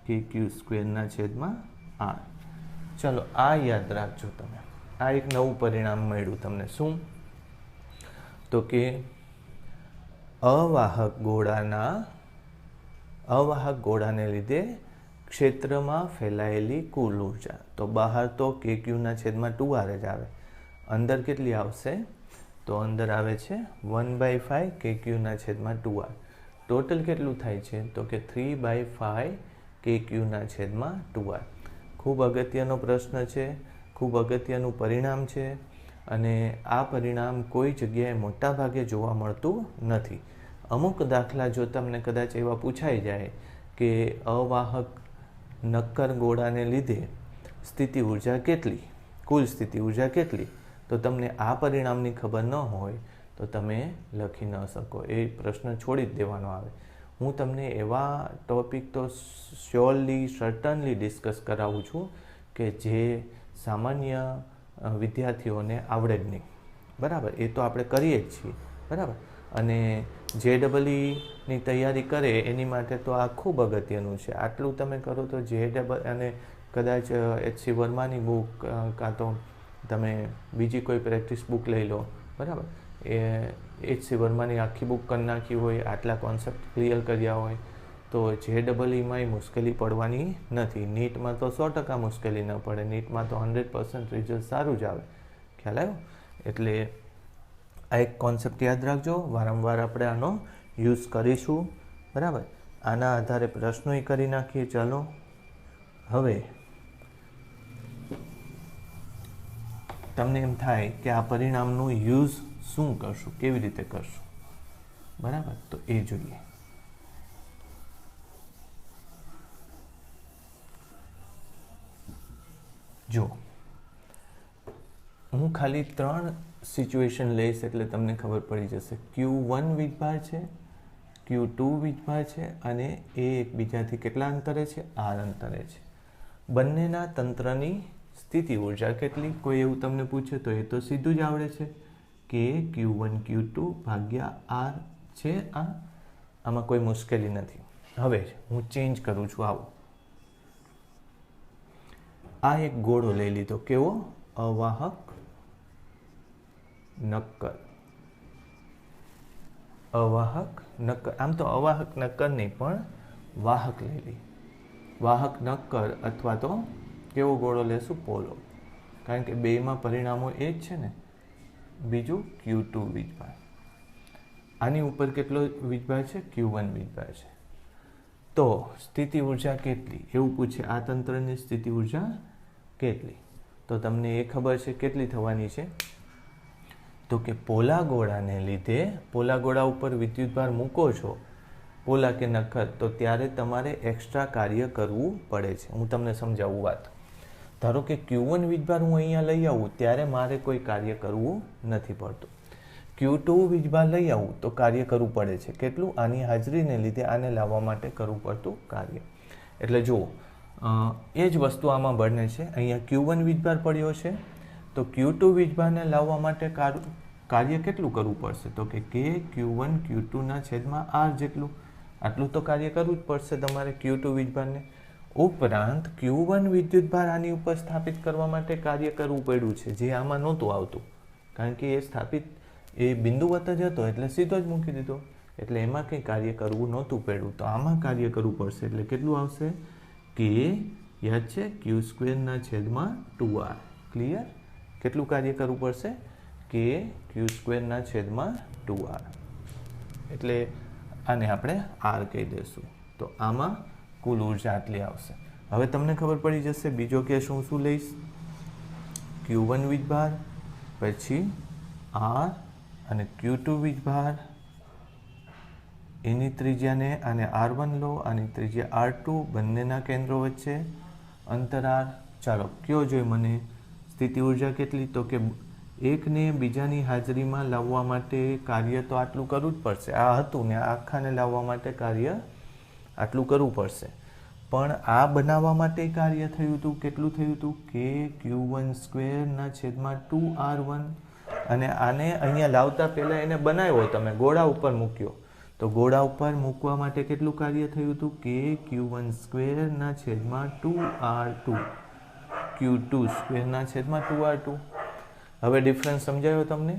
કે ક્યુ સ્ક્વેરના છેદમાં r. ચલો, આ યાદ રાખજો તમે. આ એક નવું પરિણામ મળ્યું તમને. શું? તો કે અવાહક ગોળાને લીધે ક્ષેત્રમાં ફેલાયેલી કુલ ઉર્જા. તો બહાર તો કે ક્યુના છેદમાં 2r જ આવે. અંદર કેટલી આવશે? તો અંદર આવે છે 1/5 કે ક્યુના છેદમાં 2r. ટોટલ કેટલું થાય છે? તો કે 3/5 કે ક્યુના છેદમાં 2r. ખૂબ અગત્યનો પ્રશ્ન છે, ખૂબ અગત્યનું પરિણામ છે, અને આ પરિણામ કોઈ જગ્યાએ મોટા ભાગે જોવા મળતું નથી. અમુક દાખલા જો તમને કદાચ એવા પૂછાઈ જાય કે અવાહક નક્કર ગોળાને લીધે સ્થિતિ ઉર્જા કેટલી, કુલ સ્થિતિ ઉર્જા કેટલી, તો તમને આ પરિણામની ખબર ન હોય તો તમે લખી ન શકો. એ પ્રશ્ન છોડી જ દેવાનો આવે. હું તમને એવા ટોપિક તો સર્ટનલી ડિસ્કસ કરાવું છું કે જે સામાન્ય વિદ્યાર્થીઓને આવડે જ નહીં. બરાબર? એ તો આપણે કરીએ જ છીએ. બરાબર? અને JEEની તૈયારી કરે એની માટે તો આ ખૂબ અગત્યનું છે. આટલું તમે કરો તો અને કદાચ HC વર્માની બુક કાં તો તમે બીજી કોઈ પ્રેક્ટિસ બુક લઈ લો. બરાબર? HC વર્માની આખી બુક કરી નાખી હોય, આટલા કોન્સેપ્ટ ક્લિયર કર્યા હોય, તો JEEમાં મુશ્કેલી પડવાની નથી. નીટમાં તો 100% મુશ્કેલી ન પડે. નીટમાં તો 100% રિઝલ્ટ સારું જ આવે. ખ્યાલ આવ્યો? એટલે આ એક કોન્સેપ્ટ યાદ રાખજો. વારંવાર આપણે આનો યુઝ કરીશું. બરાબર? આના આધારે પ્રશ્નોય કરી નાખીએ. ચાલો હવે તમને એમ થાય કે આ પરિણામનો યુઝ શું કરશું, કેવી રીતે કરશું, બરાબર? તો એ જોઈએ. જો હું ખાલી 3 સિચ્યુએશન લઈશ એટલે તમને ખબર પડી જશે. Q1 વીજભાર છે, Q2 વીજભાર છે અને એ એકબીજાથી કેટલા અંતરે છે? R અંતરે છે. બંનેના તંત્રની સ્થિતિ ઉર્જા કેટલી? કોઈ એવું તમને પૂછે તો એ તો સીધું જ આવડે છે કે Q1 Q2 ભાગ્યા R છે. આમાં કોઈ મુશ્કેલી નથી. હવે હું ચેન્જ કરું છું. આવું આ એક ગોળો લઈ લીધો. કેવો? અવાહક નક્કર. અવાહક નક્કર. આમ તો અવાહક નક્કર નહીં પણ વાહક લઈ લઈ. વાહક નક્કર અથવા તો કેવો ગોળો લેશું? પોલો. કારણ કે બેમાં પરિણામો એ જ છે ને. બીજું Q2 વીજભાર. આની ઉપર કેટલો વીજભાર છે? Q1 વીજભાર છે. તો સ્થિતિ ઉર્જા કેટલી? એવું પૂછે. આ તંત્રની સ્થિતિ ઉર્જા કેટલી? તો તમને એ ખબર છે કેટલી થવાની છે? તો કે પોલા ગોળાને લીધે, પોલા ગોળા ઉપર વિદ્યુતભાર મૂકો છો, પોલા કે નક્કર, તો ત્યારે તમારે એક્સ્ટ્રા કાર્ય કરવું પડે છે. હું તમને સમજાવું વાત. ધારો કે Q1 વીજભાર હું અહીંયા લઈ આવું ત્યારે મારે કોઈ કાર્ય કરવું નથી પડતું. Q2 વીજભાર લઈ આવું તો કાર્ય કરવું પડે છે. કેટલું? આની હાજરીને લીધે આને લાવવા માટે કરવું પડતું કાર્ય. એટલે જુઓ, એ જ વસ્તુ આમાં બને છે. અહીંયા Q1 વીજભાર પડ્યો છે તો Q2 વીજભારને લાવવા માટે કાર્ય કેટલું કરવું પડશે? તો કે Q1 Q2 છેદમાં R જેટલું. આટલું તો કાર્ય કરવું જ પડશે તમારે Q2 વીજભારને. ઉપરાંત Q1 વિદ્યુતભાર આની ઉપર સ્થાપિત કરવા માટે કાર્ય કરવું પડ્યું છે, જે આમાં નહોતું આવતું. કારણ કે એ સ્થાપિત એ બિંદુવત જ હતો એટલે સીધો જ મૂકી દીધો. એટલે એમાં કંઈ કાર્ય કરવું નહોતું પડ્યું. તો આમાં કાર્ય કરવું પડશે. એટલે કેટલું આવશે? કે યાદ છે? Q² છેદમાં 2R. ક્લિયર? કેટલું કાર્ય કરવું પડશે? કે Q² છેદમાં 2R. એટલે આને આપણે R કહી દઈશું. તો આમાં કુલ ઉર્જા આટલી આવશે. હવે તમને ખબર પડી જશે બીજો કેસ હું શું લઈશ? Q1 વીજભાર, પછી R અને Q2 વીજભાર, એની ત્રિજ્યાને આને R1 લો, આની ત્રિજ્યા R2, બંનેના કેન્દ્રો વચ્ચે અંતર R. ચાલો કયો જોઈએ મને સ્થિતિ ઉર્જા કેટલી? તો કે એકને બીજાની હાજરીમાં લાવવા માટે કાર્ય તો આટલું કરવું જ પડશે. આ હતું ને આખાને લાવવા માટે કાર્ય આટલું કરવું પડશે. પણ આ બનાવવા માટે કાર્ય થયું હતું. કેટલું થયું હતું? કે Q1² છેદમાં 2R1. અને આને અહીંયા લાવતા પહેલાં એને બનાવ્યો તમે, ગોળા ઉપર મૂક્યો. તો ગોળા ઉપર મૂકવા માટે કેટલું કાર્ય થયું હતું? કે Q1² છેદમાં 2R2. Q2² છેદમાં 2R2. હવે ડિફરન્સ સમજાયો તમને?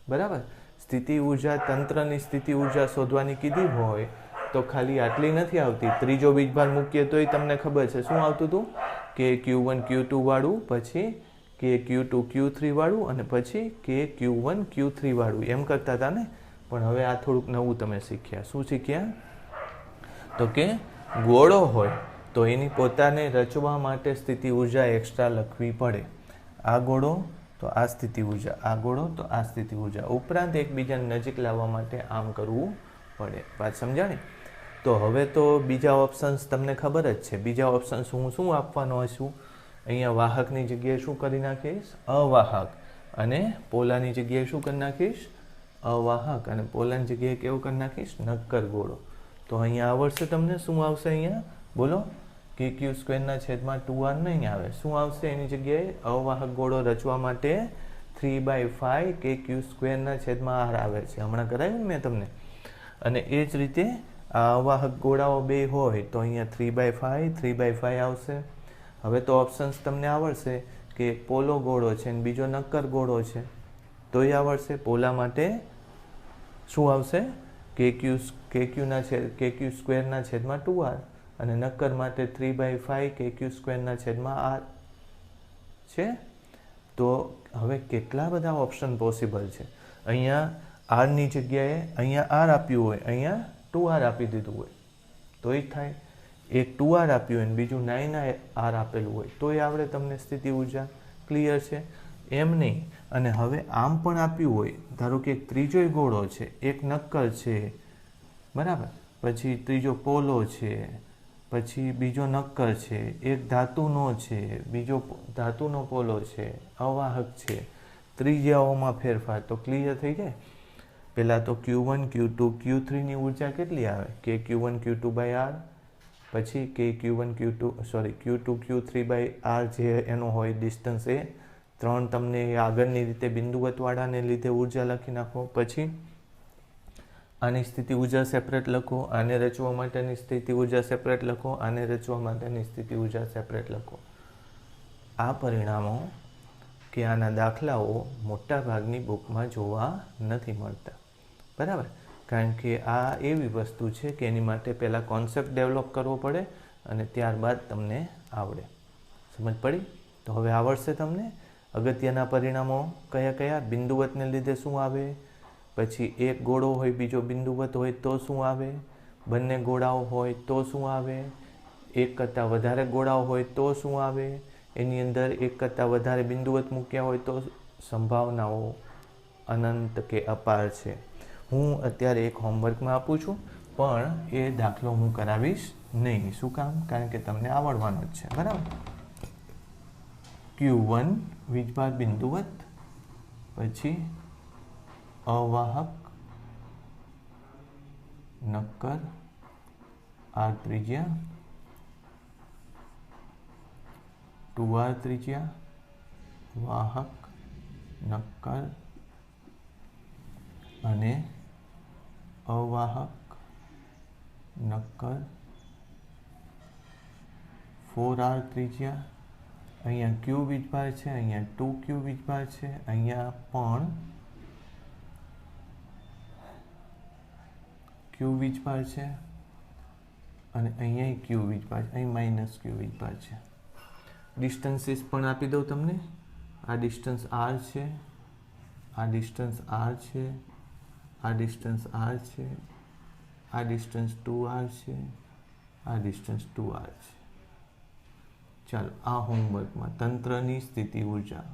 બરાબર? સ્થિતિ ઉર્જા, તંત્રની સ્થિતિ ઉર્જા શોધવાની કીધી હોય તો ખાલી આટલી નથી આવતી. ત્રીજો વીજભાર મૂકીએ તોય તમને ખબર છે શું આવતું હતું? કે Q1 Q2 વાળું, પછી કે Q2 Q3 વાળું અને પછી કે Q1 Q3 વાળું. એમ કરતા હતા ને? પણ હવે આ થોડુંક નવું તમે શીખ્યા. શું શીખ્યા? તો કે ગોળો હોય તો એની પોતાને રચવા માટે સ્થિતિ ઉર્જા એક્સ્ટ્રા લખવી પડે. આ ગોળો તો આ સ્થિતિ ઉર્જા, આ ગોળો તો આ સ્થિતિ ઉર્જા. ઉપરાંત એકબીજાને નજીક લાવવા માટે આમ કરવું પડે. વાત સમજાણી? તો હવે તો બીજા ઓપ્શન્સ તમને ખબર જ છે. બીજા ઓપ્શન્સ હું શું આપવાનો છું? અહીંયા વાહકની જગ્યાએ શું કરી નાખીશ? અવાહક. અને પોલાની જગ્યાએ શું કરી નાખીશ? અવાહક. અને પોલાની જગ્યાએ કેવો કરી નાખીશ? નક્કર ગોળો. તો અહીંયા આવડશે તમને? શું આવશે અહીંયા? બોલો. કે Q² છેદમાં 2R નહીં આવે. શું આવશે એની જગ્યાએ? અવાહક ગોળો રચવા માટે 3/5 કે Q² છેદમાં R આવે છે. હમણાં કરાવ્યું મેં તમને. અને એ જ રીતે આ અવાહક ગોળાઓ બે હોય તો અહીંયા 3/5 આવશે. હવે તો ઓપ્શન્સ તમને આવડશે કે પોલો ગોળો છે અને બીજો નક્કર ગોળો છે. તોય આવડશે. પોલા માટે શું આવશે? KQ સ્ક્વેરના છેદમાં 2R અને નક્કર માટે 3/5 KQ સ્ક્વેરના છેદમાં R છે. તો હવે કેટલા બધા ઓપ્શન પોસિબલ છે. અહીંયા આરની જગ્યાએ અહીંયા R આપ્યું હોય, અહીંયા 2R આપી દીધું હોય તો એ થાય. એક 2R આપ્યું હોય અને બીજું 9R આપેલું હોય તો એ આવડે તમને સ્થિતિ ઉર્જા. ક્લિયર છે? એમ નહીં. અને હવે આમ પણ આપ્યું હોય, ધારો કે એક ત્રીજો ગોળો છે, એક નક્કર છે, બરાબર, પછી ત્રીજો પોલો છે, પછી બીજો નક્કર છે, એક ધાતુનો છે, બીજો ધાતુનો પોલો છે, અવાહક છે, ત્રિજ્યાઓમાં ફેરફાર. તો ક્લિયર થઈ જાય. પહેલાં તો Q1 Q2 Q3ની ઉર્જા કેટલી આવે? KQ1 Q2/R, પછી Q2 Q3/R જે એનો હોય ડિસ્ટન્સ એ 3 તમને આગળની રીતે બિંદુવતવાળાને લીધે ઉર્જા લખી નાખો. પછી આની સ્થિતિ ઉર્જા સેપરેટ લખો, આને રચવા માટેની સ્થિતિ ઉર્જા સેપરેટ લખો, આને રચવા માટેની સ્થિતિ ઉર્જા સેપરેટ લખો. આ પરિણામો કે આના દાખલાઓ મોટા ભાગની બુકમાં જોવા નથી મળતા, બરાબર. કારણ કે આ એવી વસ્તુ છે કે એની માટે પહેલાં કોન્સેપ્ટ ડેવલપ કરવો પડે અને ત્યારબાદ તમને આવડે. સમજ પડી? તો હવે આવડશે તમને. અગત્યના પરિણામો કયા કયા? બિંદુવતને લીધે શું આવે, પછી એક ગોળો હોય બીજો બિંદુવત હોય તો શું આવે, બંને ગોળાઓ હોય તો શું આવે, એક કરતાં વધારે ગોળાઓ હોય તો શું આવે, એની અંદર એક કરતાં વધારે બિંદુવત મૂક્યા હોય તો સંભાવનાઓ અનંત કે અપાર છે. હું અત્યારે એક હોમવર્કમાં આપું છું પણ એ દાખલો હું કરાવીશ નહીં. શું કામ? કારણ કે તમને આવડવાનો જ છે, બરાબર. Q1 વીજભાર બિંદુવત, પછી અવાહક નક્કર R ત્રિજ્યા, 2R ત્રિજ્યા, વાહક નક્કર અને અવાહક નક્કર 4R ત્રિજ્યા. અહીંયા Q વીજભાર છે, અહીંયા 2Q વીજભાર છે, અહીંયા પણ Q વીજભાર છે અને અહીંયા Q વીજભાર છે, અહીં -Q વીજભાર છે. ડિસ્ટન્સીસ પણ આપી દઉં તમને. આ ડિસ્ટન્સ R છે, આ ડિસ્ટન્સ R છે, આ ડિસ્ટન્સ R છે, આ ડિસ્ટન્સ 2R છે, આ ડિસ્ટન્સ 2R છે. ચાલો, આ હોમવર્કમાં તંત્રની સ્થિતિ ઉર્જા.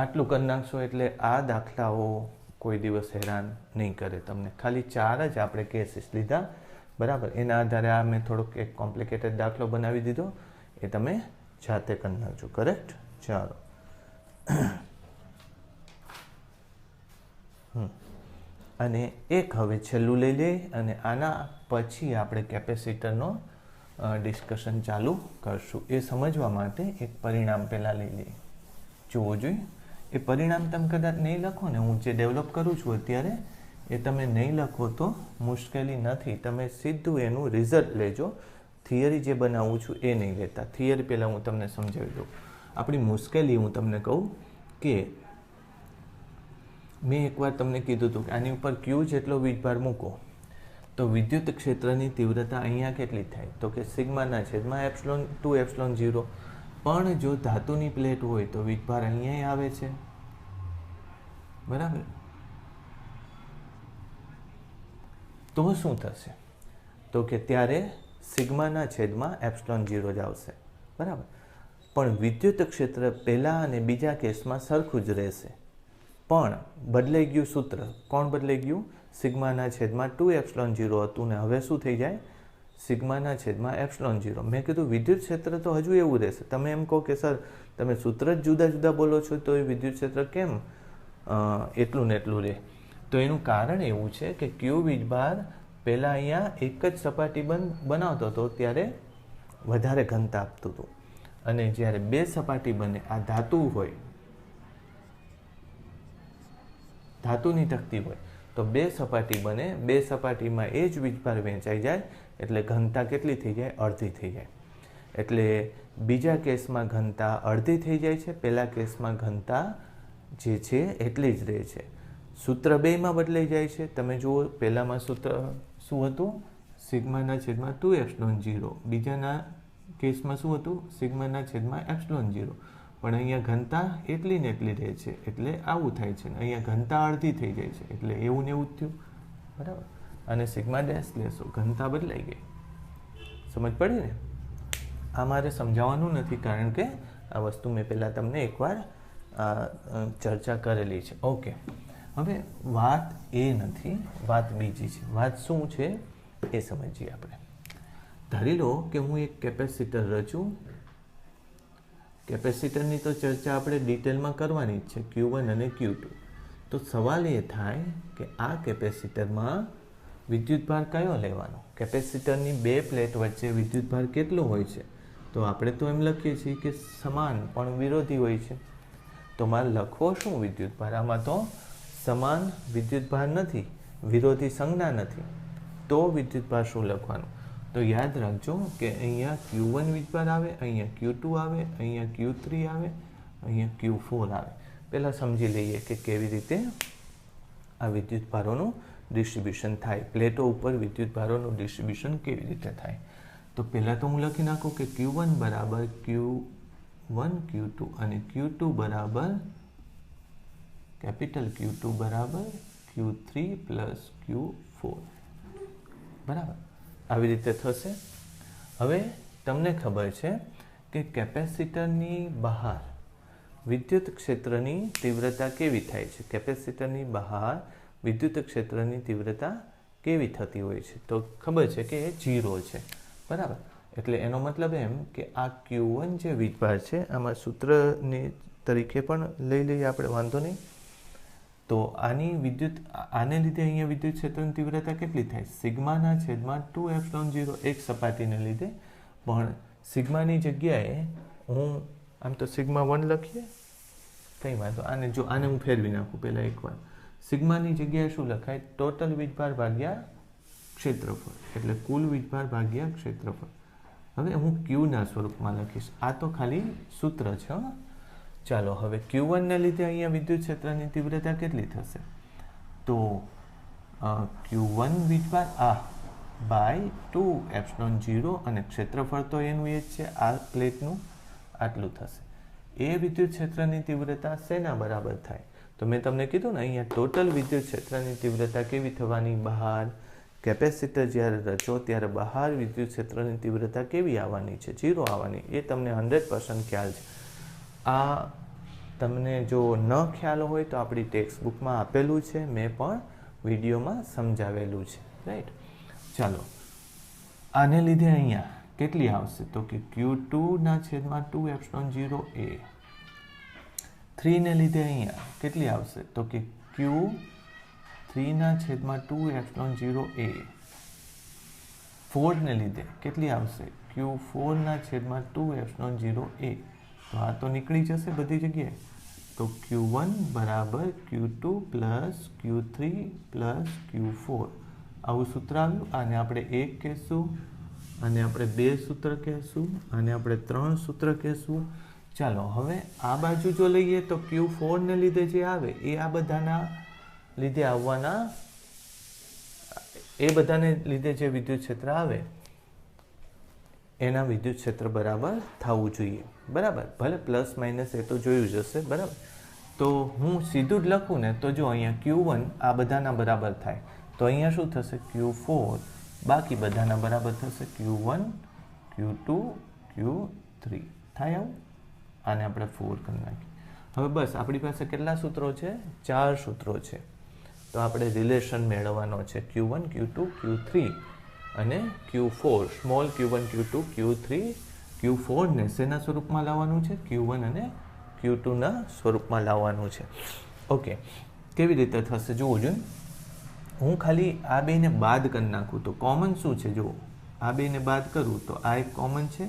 આટલું કરી નાખશો એટલે આ દાખલાઓ કોઈ દિવસ હેરાન નહીં કરે તમને. ખાલી 4 જ આપણે કેસીસ લીધા, બરાબર. એના આધારે આ મેં થોડોક એક કોમ્પ્લિકેટેડ દાખલો બનાવી દીધો, એ તમે જાતે કરી નાખજો. કરેક્ટ? ચાલો. અને એક હવે છેલ્લું લઈ લઈએ અને આના પછી આપણે કેપેસિટરનો ડિસ્કશન ચાલુ કરશું. એ સમજવા માટે એક પરિણામ પહેલાં લઈ લઈએ. જોવું જોઈએ. એ પરિણામ તમે કદાચ નહીં લખો ને, હું જે ડેવલપ કરું છું અત્યારે એ તમે નહીં લખો તો મુશ્કેલી નથી. તમે સીધું એનું રિઝલ્ટ લેજો. થિયરી જે બનાવું છું એ નહીં લેતા. થિયરી પહેલાં હું તમને સમજાવી દઉં. આપણી મુશ્કેલી હું તમને કહું કે મેં એકવાર તમને કીધું હતું કે આની ઉપર Q જેટલો વીજભાર મૂકો તો વિદ્યુત ક્ષેત્રની તીવ્રતા અહીંયા કેટલી થાય? તો કે સિગ્માના છેદમાં એપ્સિલોન 2 એપ્સિલોન 0. પણ જો ધાતુની પ્લેટ હોય તો વીજભાર અહીંયા આવે છે, બરાબર. તો શું થશે? તો કે ત્યારે સિગ્માના છેદમાં એપ્સિલોન 0 જ આવશે, બરાબર. પણ વિદ્યુત ક્ષેત્ર પહેલા અને બીજા કેસમાં સરખું જ રહેશે. પણ બદલાઈ ગયું સૂત્ર. કોણ બદલાઈ ગયું? સિગ્માના છેદમાં 2 એપ્સિલોન 0 હતું ને હવે શું થઈ જાય? સિગ્માના છેદમાં એપ્સિલોન 0. મેં કીધું વિદ્યુત ક્ષેત્ર તો હજુ એવું રહેશે. તમે એમ કહો કે સર તમે સૂત્ર જ જુદા જુદા બોલો છો તો એ વિદ્યુત ક્ષેત્ર કેમ એટલું ને એટલું રહે? તો એનું કારણ એવું છે કે Q વીજભાર પહેલાં અહીંયા એક જ સપાટી બનાવતો હતો ત્યારે વધારે ઘનતા આપતું હતું, અને જ્યારે બે સપાટી બને, આ ધાતુ હોય, ધાતુની તકતી હોય તો બે સપાટી બને, બે સપાટીમાં એ જ વીજભાર વહેંચાઈ જાય એટલે ઘનતા કેટલી થઈ જાય? અડધી થઈ જાય. એટલે બીજા કેસમાં ઘનતા અડધી થઈ જાય છે, પહેલા કેસમાં ઘનતા જે છે એટલી જ રહે છે. સૂત્ર બેમાં બદલાઈ જાય છે. તમે જુઓ, પહેલામાં સૂત્ર શું હતું? સિગ્માના છેદમાં 2ε0. બીજાના કેસમાં શું હતું? સિગ્માના છેદમાં ε0. પણ અહીંયા ઘનતા એટલી ને એટલી રહે છે, એટલે આવું થાય છે. અહીંયા ઘનતા અડધી થઈ જાય છે, એટલે એવું ને એવું જ થયું. બરાબર. અને સિગ્મા ડેશ લેશો, ઘનતા બદલાઈ ગઈ. સમજ પડી ને? આ મારે સમજાવવાનું નથી, કારણ કે આ વસ્તુ મેં પહેલાં તમને એકવાર ચર્ચા કરેલી છે. ઓકે, હવે વાત એ નથી, વાત બીજી છે. વાત શું છે એ સમજીએ આપણે. ધારી લો કે હું એક કેપેસિટર રચું. કેપેસિટરની તો ચર્ચા આપણે ડિટેલમાં કરવાની જ છે, Q1 અને Q2. તો સવાલ એ થાય કે આ કેપેસિટરમાં વિદ્યુતભાર કયો લેવાનો? કેપેસિટરની બે પ્લેટ વચ્ચે વિદ્યુતભાર કેટલો હોય છે? તો આપણે તો એમ લખીએ છીએ કે સમાન પણ વિરોધી હોય છે. તો મારે લખવો શું વિદ્યુતભાર? આમાં તો સમાન વિદ્યુતભાર નથી, વિરોધી સંજ્ઞા નથી. તો વિદ્યુતભાર શું લખવાનું? તો યાદ રાખજો કે અહીંયા Q1 વિદ્યુતભાર આવે, અહીંયા Q2 આવે, અહીંયા Q3 આવે, અહીંયા Q4 આવે. પહેલાં સમજી લઈએ કે કેવી રીતે આ વિદ્યુતભારોનું ડિસ્ટ્રીબ્યુશન થાય. પ્લેટો ઉપર વિદ્યુતભારોનું ડિસ્ટ્રીબ્યુશન કેવી રીતે થાય? તો પહેલાં તો હું લખી નાખું કે Q1 બરાબર Q1 Q2 અને Q2 બરાબર કેપિટલ Q2 બરાબર Q3 પ્લસ Q4. બરાબર, આવી રીતે થશે. હવે તમને ખબર છે કે કેપેસિટરની બહાર વિદ્યુત ક્ષેત્રની તીવ્રતા કેવી થાય છે? કેપેસિટરની બહાર વિદ્યુત ક્ષેત્રની તીવ્રતા કેવી થતી હોય છે? તો ખબર છે કે એ 0 છે. બરાબર, એટલે એનો મતલબ એમ કે આ Q1 જે વીજભાર છે, આમાં સૂત્રની તરીકે પણ લઈ લઈએ આપણે, વાંધો નહીં. તો આને લીધે અહીંયા વિદ્યુત ક્ષેત્રની તીવ્રતા કેટલી થાય? સિગ્માના છેદમાં 2ε0, એક સપાટીને લીધે. પણ સિગ્માની જગ્યાએ હું આમ તો સિગ્મા 1 લખીએ, કંઈ વાંધો. આને હું ફેરવી નાખું પહેલાં એકવાર. સિગ્માની જગ્યાએ શું લખાય? ટોટલ વીજભાર ભાગ્યા ક્ષેત્રફળ, એટલે કુલ વીજભાર ભાગ્યા ક્ષેત્રફળ. હવે હું Qના સ્વરૂપમાં લખીશ. આ તો ખાલી સૂત્ર છે. ચાલો, હવે Q1ને લીધે અહીંયા વિદ્યુત ક્ષેત્રની તીવ્રતા કેટલી થશે? તો Q1 વીજભાર બાય 2ε0, અને ક્ષેત્રફળ તો એનું એ જ છે, આ પ્લેટનું આટલું થશે. એ વિદ્યુત ક્ષેત્રની તીવ્રતા શેના બરાબર થાય? તો મેં તમને કીધું ને, અહીંયા ટોટલ વિદ્યુત ક્ષેત્રની તીવ્રતા કેવી થવાની? બહાર કેપેસિટર જ્યારે રચો ત્યારે બહાર વિદ્યુત ક્ષેત્રની તીવ્રતા કેવી આવવાની છે? 0 આવવાની. એ તમને 100% ખ્યાલ છે. આ તમને જો ન ખ્યાલ હોય તો આપણી ટેક્સ્ટ બુકમાં આપેલું છે, મેં પણ વિડીયોમાં સમજાવેલું છે. રાઈટ. ચાલો, આને લીધે અહીંયા કેટલી આવશે? તો કે Q2ના છેદમાં 2ε0a. 3ને લીધે અહીંયા કેટલી આવશે? તો કે Q3ના છેદમાં 2ε0a. 4ને લીધે કેટલી આવશે? Q4ના છેદમાં 2ε0a. તો આ તો નીકળી જશે બધી જગ્યાએ. તો Q1 બરાબર Q2 plus Q3 plus Q4. આવું સૂત્ર આવ્યું. આને આપણે 1 કહેશું, અને આપણે 2 સૂત્ર કહેશું, અને આપણે 3 સૂત્ર કહેશું. ચાલો, હવે આ બાજુ જો લઈએ તો Q4ને લીધે જે આવે એ આ બધાના લીધે આવવાના, એ બધાને લીધે જે વિદ્યુત ક્ષેત્ર આવે એના વિદ્યુત ક્ષેત્ર બરાબર થવું જોઈએ. બરાબર, ભલે પ્લસ માઇનસ એ તો જોયું જ હશે. બરાબર, તો હું સીધું જ લખું ને તો જો અહીંયા Q1 આ બધાના બરાબર થાય, તો અહીંયા શું થશે? Q4 બાકી બધાના બરાબર થશે. Q1 Q2 Q3 થાય આવું. આને આપણે 4 કરી નાખીએ. હવે બસ, આપણી પાસે કેટલા સૂત્રો છે? 4 સૂત્રો છે. તો આપણે રિલેશન મેળવવાનો છે Q1 Q2 Q3 અને Q4. Small Q1 Q2 Q3 Q4ને શેના સ્વરૂપમાં લાવવાનું છે? Q1 અને Q2ના સ્વરૂપમાં લાવવાનું છે. ઓકે, કેવી રીતે થશે જોવું જોઈએ. હું ખાલી આ બેને બાદ કરી નાખું તો કોમન શું છે? જુઓ, આ બેને બાદ કરું તો આ એક કોમન છે,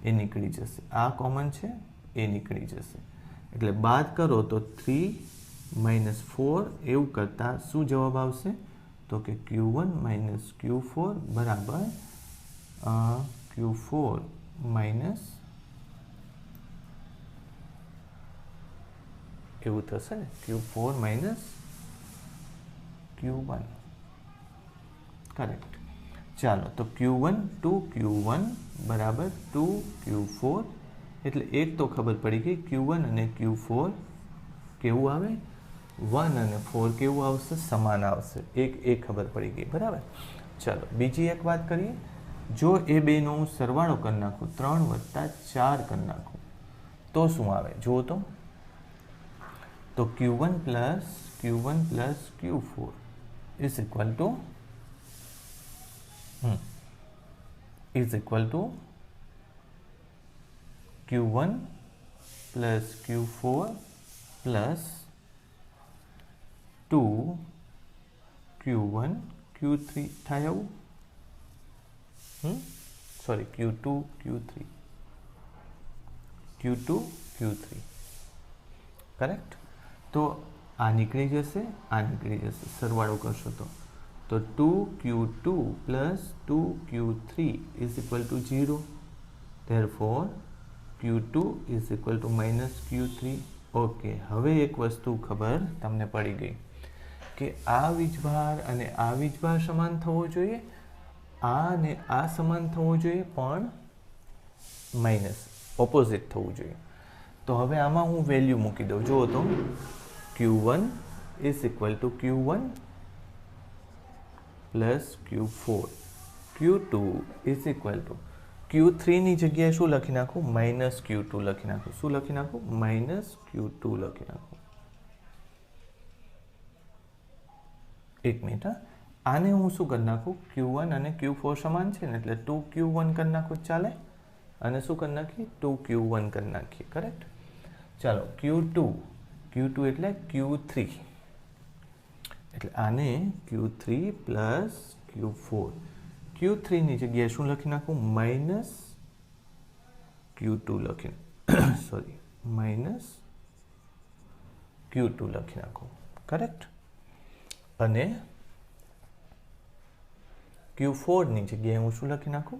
એ નીકળી જશે. આ કોમન છે, એ નીકળી જશે. એટલે બાદ કરો તો 3 - 4, એવું કરતાં શું જવાબ આવશે? તો કે Q1 - Q4 બરાબર Q4 માઇનસ એવું થશે ને, Q4 માઇનસ Q1, કરેક્ટ. ચાલો તો Q1 2Q1 બરાબર 2Q4, એટલે એક તો ખબર પડી ગઈ, Q1 અને Q4 કેવું આવે, 1 અને 4 કેવું આવશે, સમાન આવશે. એક ખબર પડી ગઈ, બરાબર. ચાલો બીજી એક વાત કરીએ. જો એ બેનો સરવાળો કરી નાખું, 3 + 4 કરી નાખું તો શું આવે જુઓ તો Q1 + Q4 is equal to Q1 + Q4 + 2Q1 Q3 થાય આવું, સોરી Q2 Q3, કરેક્ટ. તો આ નીકળી જશે, સરવાળો કરશો તો 2Q2 + 2Q3 is equal to 0. Therefore Q2 is equal to -Q3. Okay, હવે એક વસ્તુ ખબર તમને પડી ગઈ કે આ વીજભાર અને આ વીજભાર સમાન થવો જોઈએ, આ અને આ સમાન થવો જોઈએ, પણ માઇનસ ઓપોઝિટ થવું જોઈએ. તો હવે આમાં હું વેલ્યુ મૂકી દઉં. જુઓ તો Q1 is equal to Q1 + Q4, Q2 is equal to Q3 ની જગ્યાએ શું લખી નાખું, -Q2 લખી નાખું. શું લખી નાખું, -Q2 લખી નાખું. એક મિનિટ, આને હું શું કરી નાખું, Q1 અને Q4 સમાન છે ને, એટલે 2Q1 કરી નાખું ચાલે, અને શું કરી નાખીએ, 2Q1 કરી નાખીએ, કરેક્ટ. ચાલો Q2 એટલે Q3, એટલે આને Q3 + Q4, Q3 ની જગ્યાએ શું લખી નાખું, -Q2 લખી -Q2 લખી નાખું, કરેક્ટ. અને Q4 ની જગ્યાએ હું શું લખી નાખું,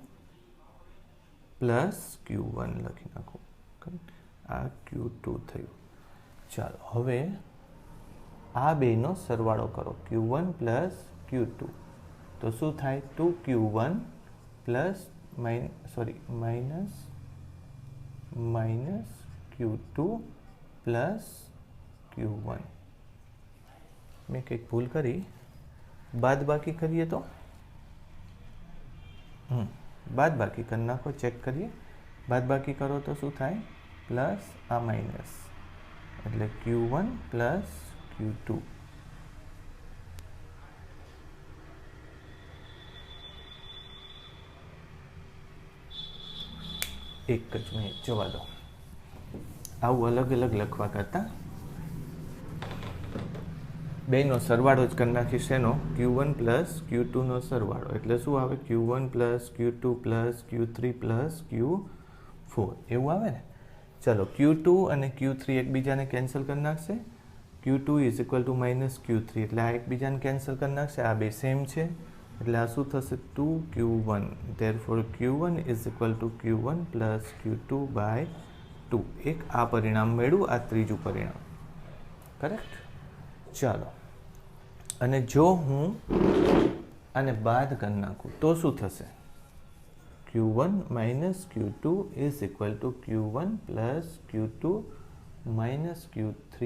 +Q1 લખી નાખું, કરેક્ટ. આ Q2 થયું. ચાલો હવે આ બેનો સરવાળો કરો, Q1 + Q2, તો શું થાય, 2Q1 -Q2 + Q1. મેં કંઈક ભૂલ કરી, બાદ બાકી કરીએ તો બાદ બાકી કરી નાખો, ચેક કરીએ. બાદ બાકી કરો તો શું થાય, પ્લસ આ માઇનસ, એટલે Q1 + Q2. એક જ મિનિટ જવા દો. આવું અલગ અલગ લખવા કરતા બેનો સરવાળો જ કરી નાખીશ. એનો Q1 + Q2 નો સરવાળો, એટલે શું આવે, Q1 + Q2 + Q3 + Q4 એવું આવે ને. ચલો Q2 અને Q3 એકબીજાને કેન્સલ કરી નાખશે. Q2 = -Q3, એટલે આ એકબીજાને કેન્સલ કરી નાખશે. આ બે સેમ છે, એટલે આ શું થશે, 2Q1. Therefore Q1 = Q1 + Q2/2. એક આ પરિણામ મળ્યું, આ ત્રીજું પરિણામ, કરેક્ટ. ચાલો, અને જો હું આને બાદ કરી નાખું તો શું થશે, Q1 - Q2 = Q1 + Q2 - Q3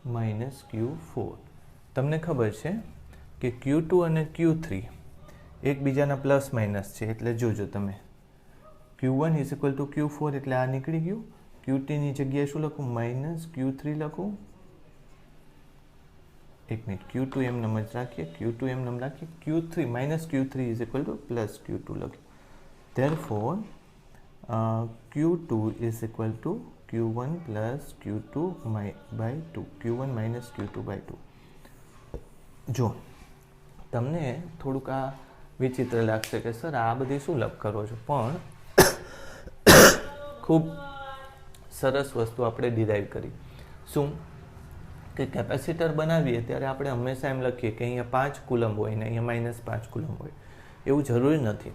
- Q4. તમને ખબર છે કે Q2 અને Q3 એકબીજાના પ્લસ માઇનસ છે, એટલે જોજો તમે. Q1 = Q4, એટલે આ નીકળી ગયું. Q2 ની જગ્યાએ શું લખું, -Q3 લખું. એક મિનિટ, Q2 એમનેમ જ રાખીએ, Q3 = +Q2 લખીએ. Therefore Q2 = Q1 + Q2/2. Q1 - Q2/2. જો તમને થોડુંક આ વિચિત્ર લાગશે કે સર આ બધી શું લખ કરો છો, પણ ખૂબ સરસ વસ્તુ આપણે ડિરાઈવ કરી. શું કે કેપેસિટર બનાવીએ ત્યારે આપણે હંમેશા એમ લખીએ કે અહીંયા 5 કુલમ હોય ને અહીંયા -5 કુલમ હોય. એવું જરૂરી નથી.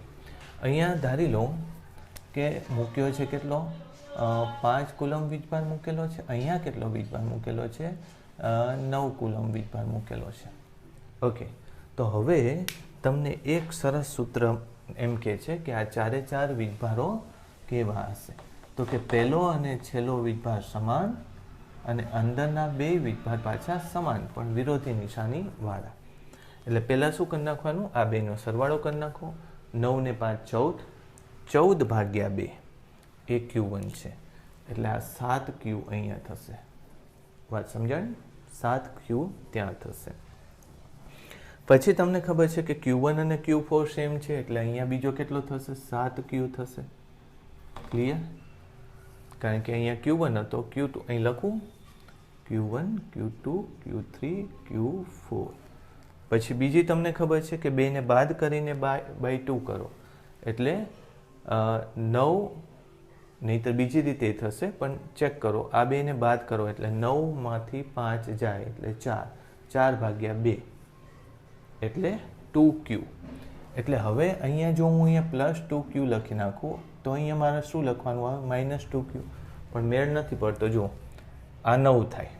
અહીંયા ધારી લો કે મૂક્યો છે કેટલો 5 કુલમ વીજભાર મૂકેલો છે, અહીંયા કેટલો વીજભાર મૂકેલો છે 9 કુલમ વીજભાર મૂકેલો છે. ઓકે, તો હવે તમને એક સરસ સૂત્ર એમ કહે છે કે આ ચારે ચાર વીજભારો કેવા હશે. તો કે પહેલો અને છેલ્લો વીજભાર સમાન અને અંદરના બે વીજભાર પાછા સમાન પણ વિરોધી નિશાની વાળા. એટલે પહેલાં શું કરી નાખવાનું, આ બેનો સરવાળો કરી નાખો. 9 ને 5 14, 14 ભાગ્યા 2 એ Q1 છે. એટલે આ 7Q અહીંયા થશે. વાત સમજાણી? 7Q ત્યાં થશે. પછી તમને ખબર છે કે Q1 અને Q4 સેમ છે, એટલે અહીંયા બીજો કેટલો થશે? 7Q થશે. ક્લિયર? કારણ કે અહીંયા Q1 હતો, Q2 અહીં લખું, Q1 Q2 Q3 Q4. પછી બીજી તમને ખબર છે કે 2 ને બાદ કરીને બાય 2 કરો એટલે 9, નહીંતર બીજી રીતે થશે પણ ચેક કરો. આ 2 ને બાદ કરો એટલે 9 માંથી 5 જાય એટલે 4, 4 ભાગ્યા 2 એટલે 2Q. એટલે હવે અહીંયા જો હું અહીંયા પ્લસ 2Q લખી નાખું તો અહીંયા મારે શું લખવાનું આવે? Minus 2Q. પણ મેળ નથી પડતો. જો આ 9 થાય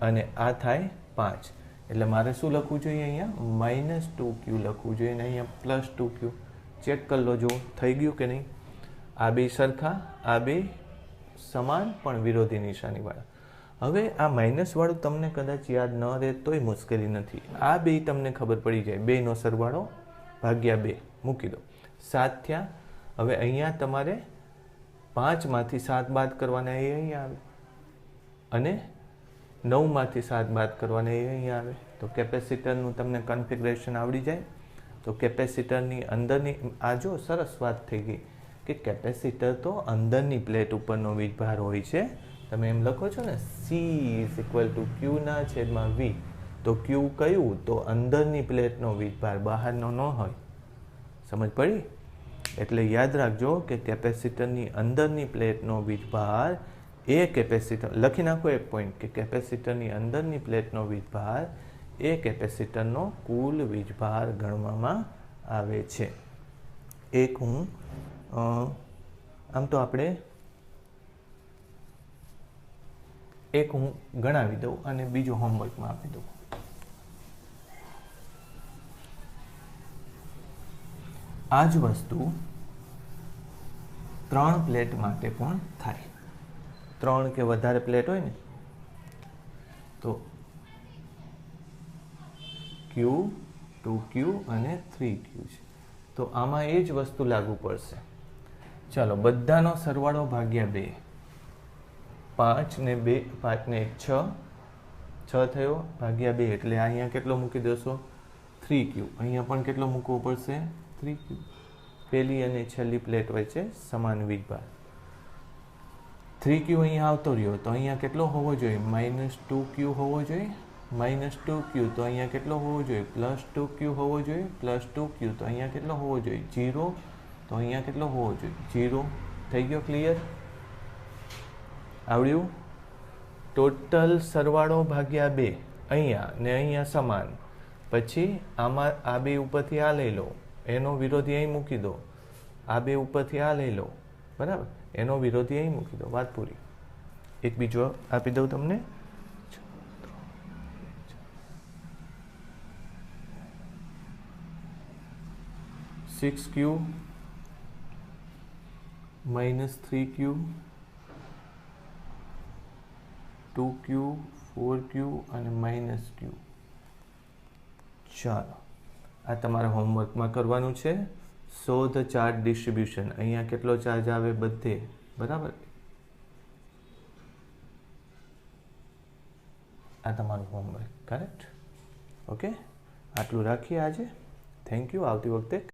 અને આ થાય 5, એટલે મારે શું લખવું જોઈએ? અહીંયા માઇનસ 2Q લખવું જોઈએ અને અહીંયા પ્લસ 2Q. ચેક કરી લો, જો થઈ ગયું કે નહીં? આ બે સરખા, આ બે સમાન પણ વિરોધી નિશાનીવાળા. હવે આ માઇનસવાળું તમને કદાચ યાદ ન રહે તોય મુશ્કેલી નથી. આ બે તમને ખબર પડી જાય. 2નો સરવાળો ભાગ્યા 2 મૂકી દો, 7 થયા. હવે અહીંયા તમારે 5માંથી 7 બાદ કરવાના એ અહીંયા આવે અને 9માંથી 7 બાદ કરવાના એ અહીંયા આવે. તો કેપેસિટરનું તમને કન્ફિગરેશન આવડી જાય. તો કેપેસિટરની અંદરની આ જો સરસ વાત થઈ ગઈ કે કેપેસિટર તો અંદરની પ્લેટ ઉપરનો વીજભાર હોય છે. તમે એમ લખો છો ને C=Q/V. તો Q કયું? તો અંદરની પ્લેટનો વીજભાર, બહારનો ન હોય. સમજ પડી? એટલે યાદ રાખજો કે કેપેસિટરની અંદરની પ્લેટનો વીજભાર એ કેપેસિટર, લખી નાખો એક પોઈન્ટ કે કેપેસિટરની અંદરની પ્લેટનો વીજભાર એ કેપેસિટરનો કુલ વીજભાર ગણવામાં આવે છે. એક હું આમ તો આપણે એક હું ગણાવી દઉં અને બીજું હોમવર્કમાં આપી દઉં. આ જ વસ્તુ 3 પ્લેટ માટે પણ થાય. 3 કે વધારે પ્લેટ હોય ને તો Q, 2Q અને 3Q છે. તો આમાં એ જ વસ્તુ લાગુ પડશે. ચાલો, બધાનો સરવાળો ભાગ્યા 2. 5 ને 2, 5 ને 1 6, 6 થયો ભાગ્યા 2 એટલે અહીંયા કેટલો મૂકી દેશો? 3Q. અહીંયા પણ કેટલો મૂકવો પડશે? 3Q. પહેલી અને છેલ્લી પ્લેટ વચ્ચે સમાન વીજભાર. 3Q અહીંયા આવતો રહ્યો તો અહીંયા કેટલો હોવો જોઈએ? -2Q હોવો જોઈએ. -2Q તો અહીંયા કેટલો હોવો જોઈએ? +2Q હોવો જોઈએ. +2Q તો અહીંયા કેટલો હોવો જોઈએ? 0. તો અહીંયા કેટલો હોવો જોઈએ? 0. થઈ ગયો? ક્લિયર? આવડ્યું? ટોટલ સરવાળો ભાગ્યા 2 અહીંયા ને અહીંયા સમાન. પછી આમાં આ બે ઉપરથી આ લઈ લો, એનો વિરોધી અહીં મૂકી દો. આ બે ઉપરથી આ લઈ લો, બરાબર? એનો વિરોધી અહીં મૂકી દો. વાત પૂરી. એક બીજો આપી દઉં તમને. 6Q -3Q 2Q 4Q અને -Q. ચાલો, આ તમારા હોમવર્કમાં કરવાનું છે. શોધ ચાર્જ ડિસ્ટ્રીબ્યુશન. અહીંયા કેટલો ચાર્જ આવે બધે, બરાબર? આ તમારું હોમવર્ક. કરેક્ટ? ઓકે, આટલું રાખીએ આજે. Thank you. આવતી વખતે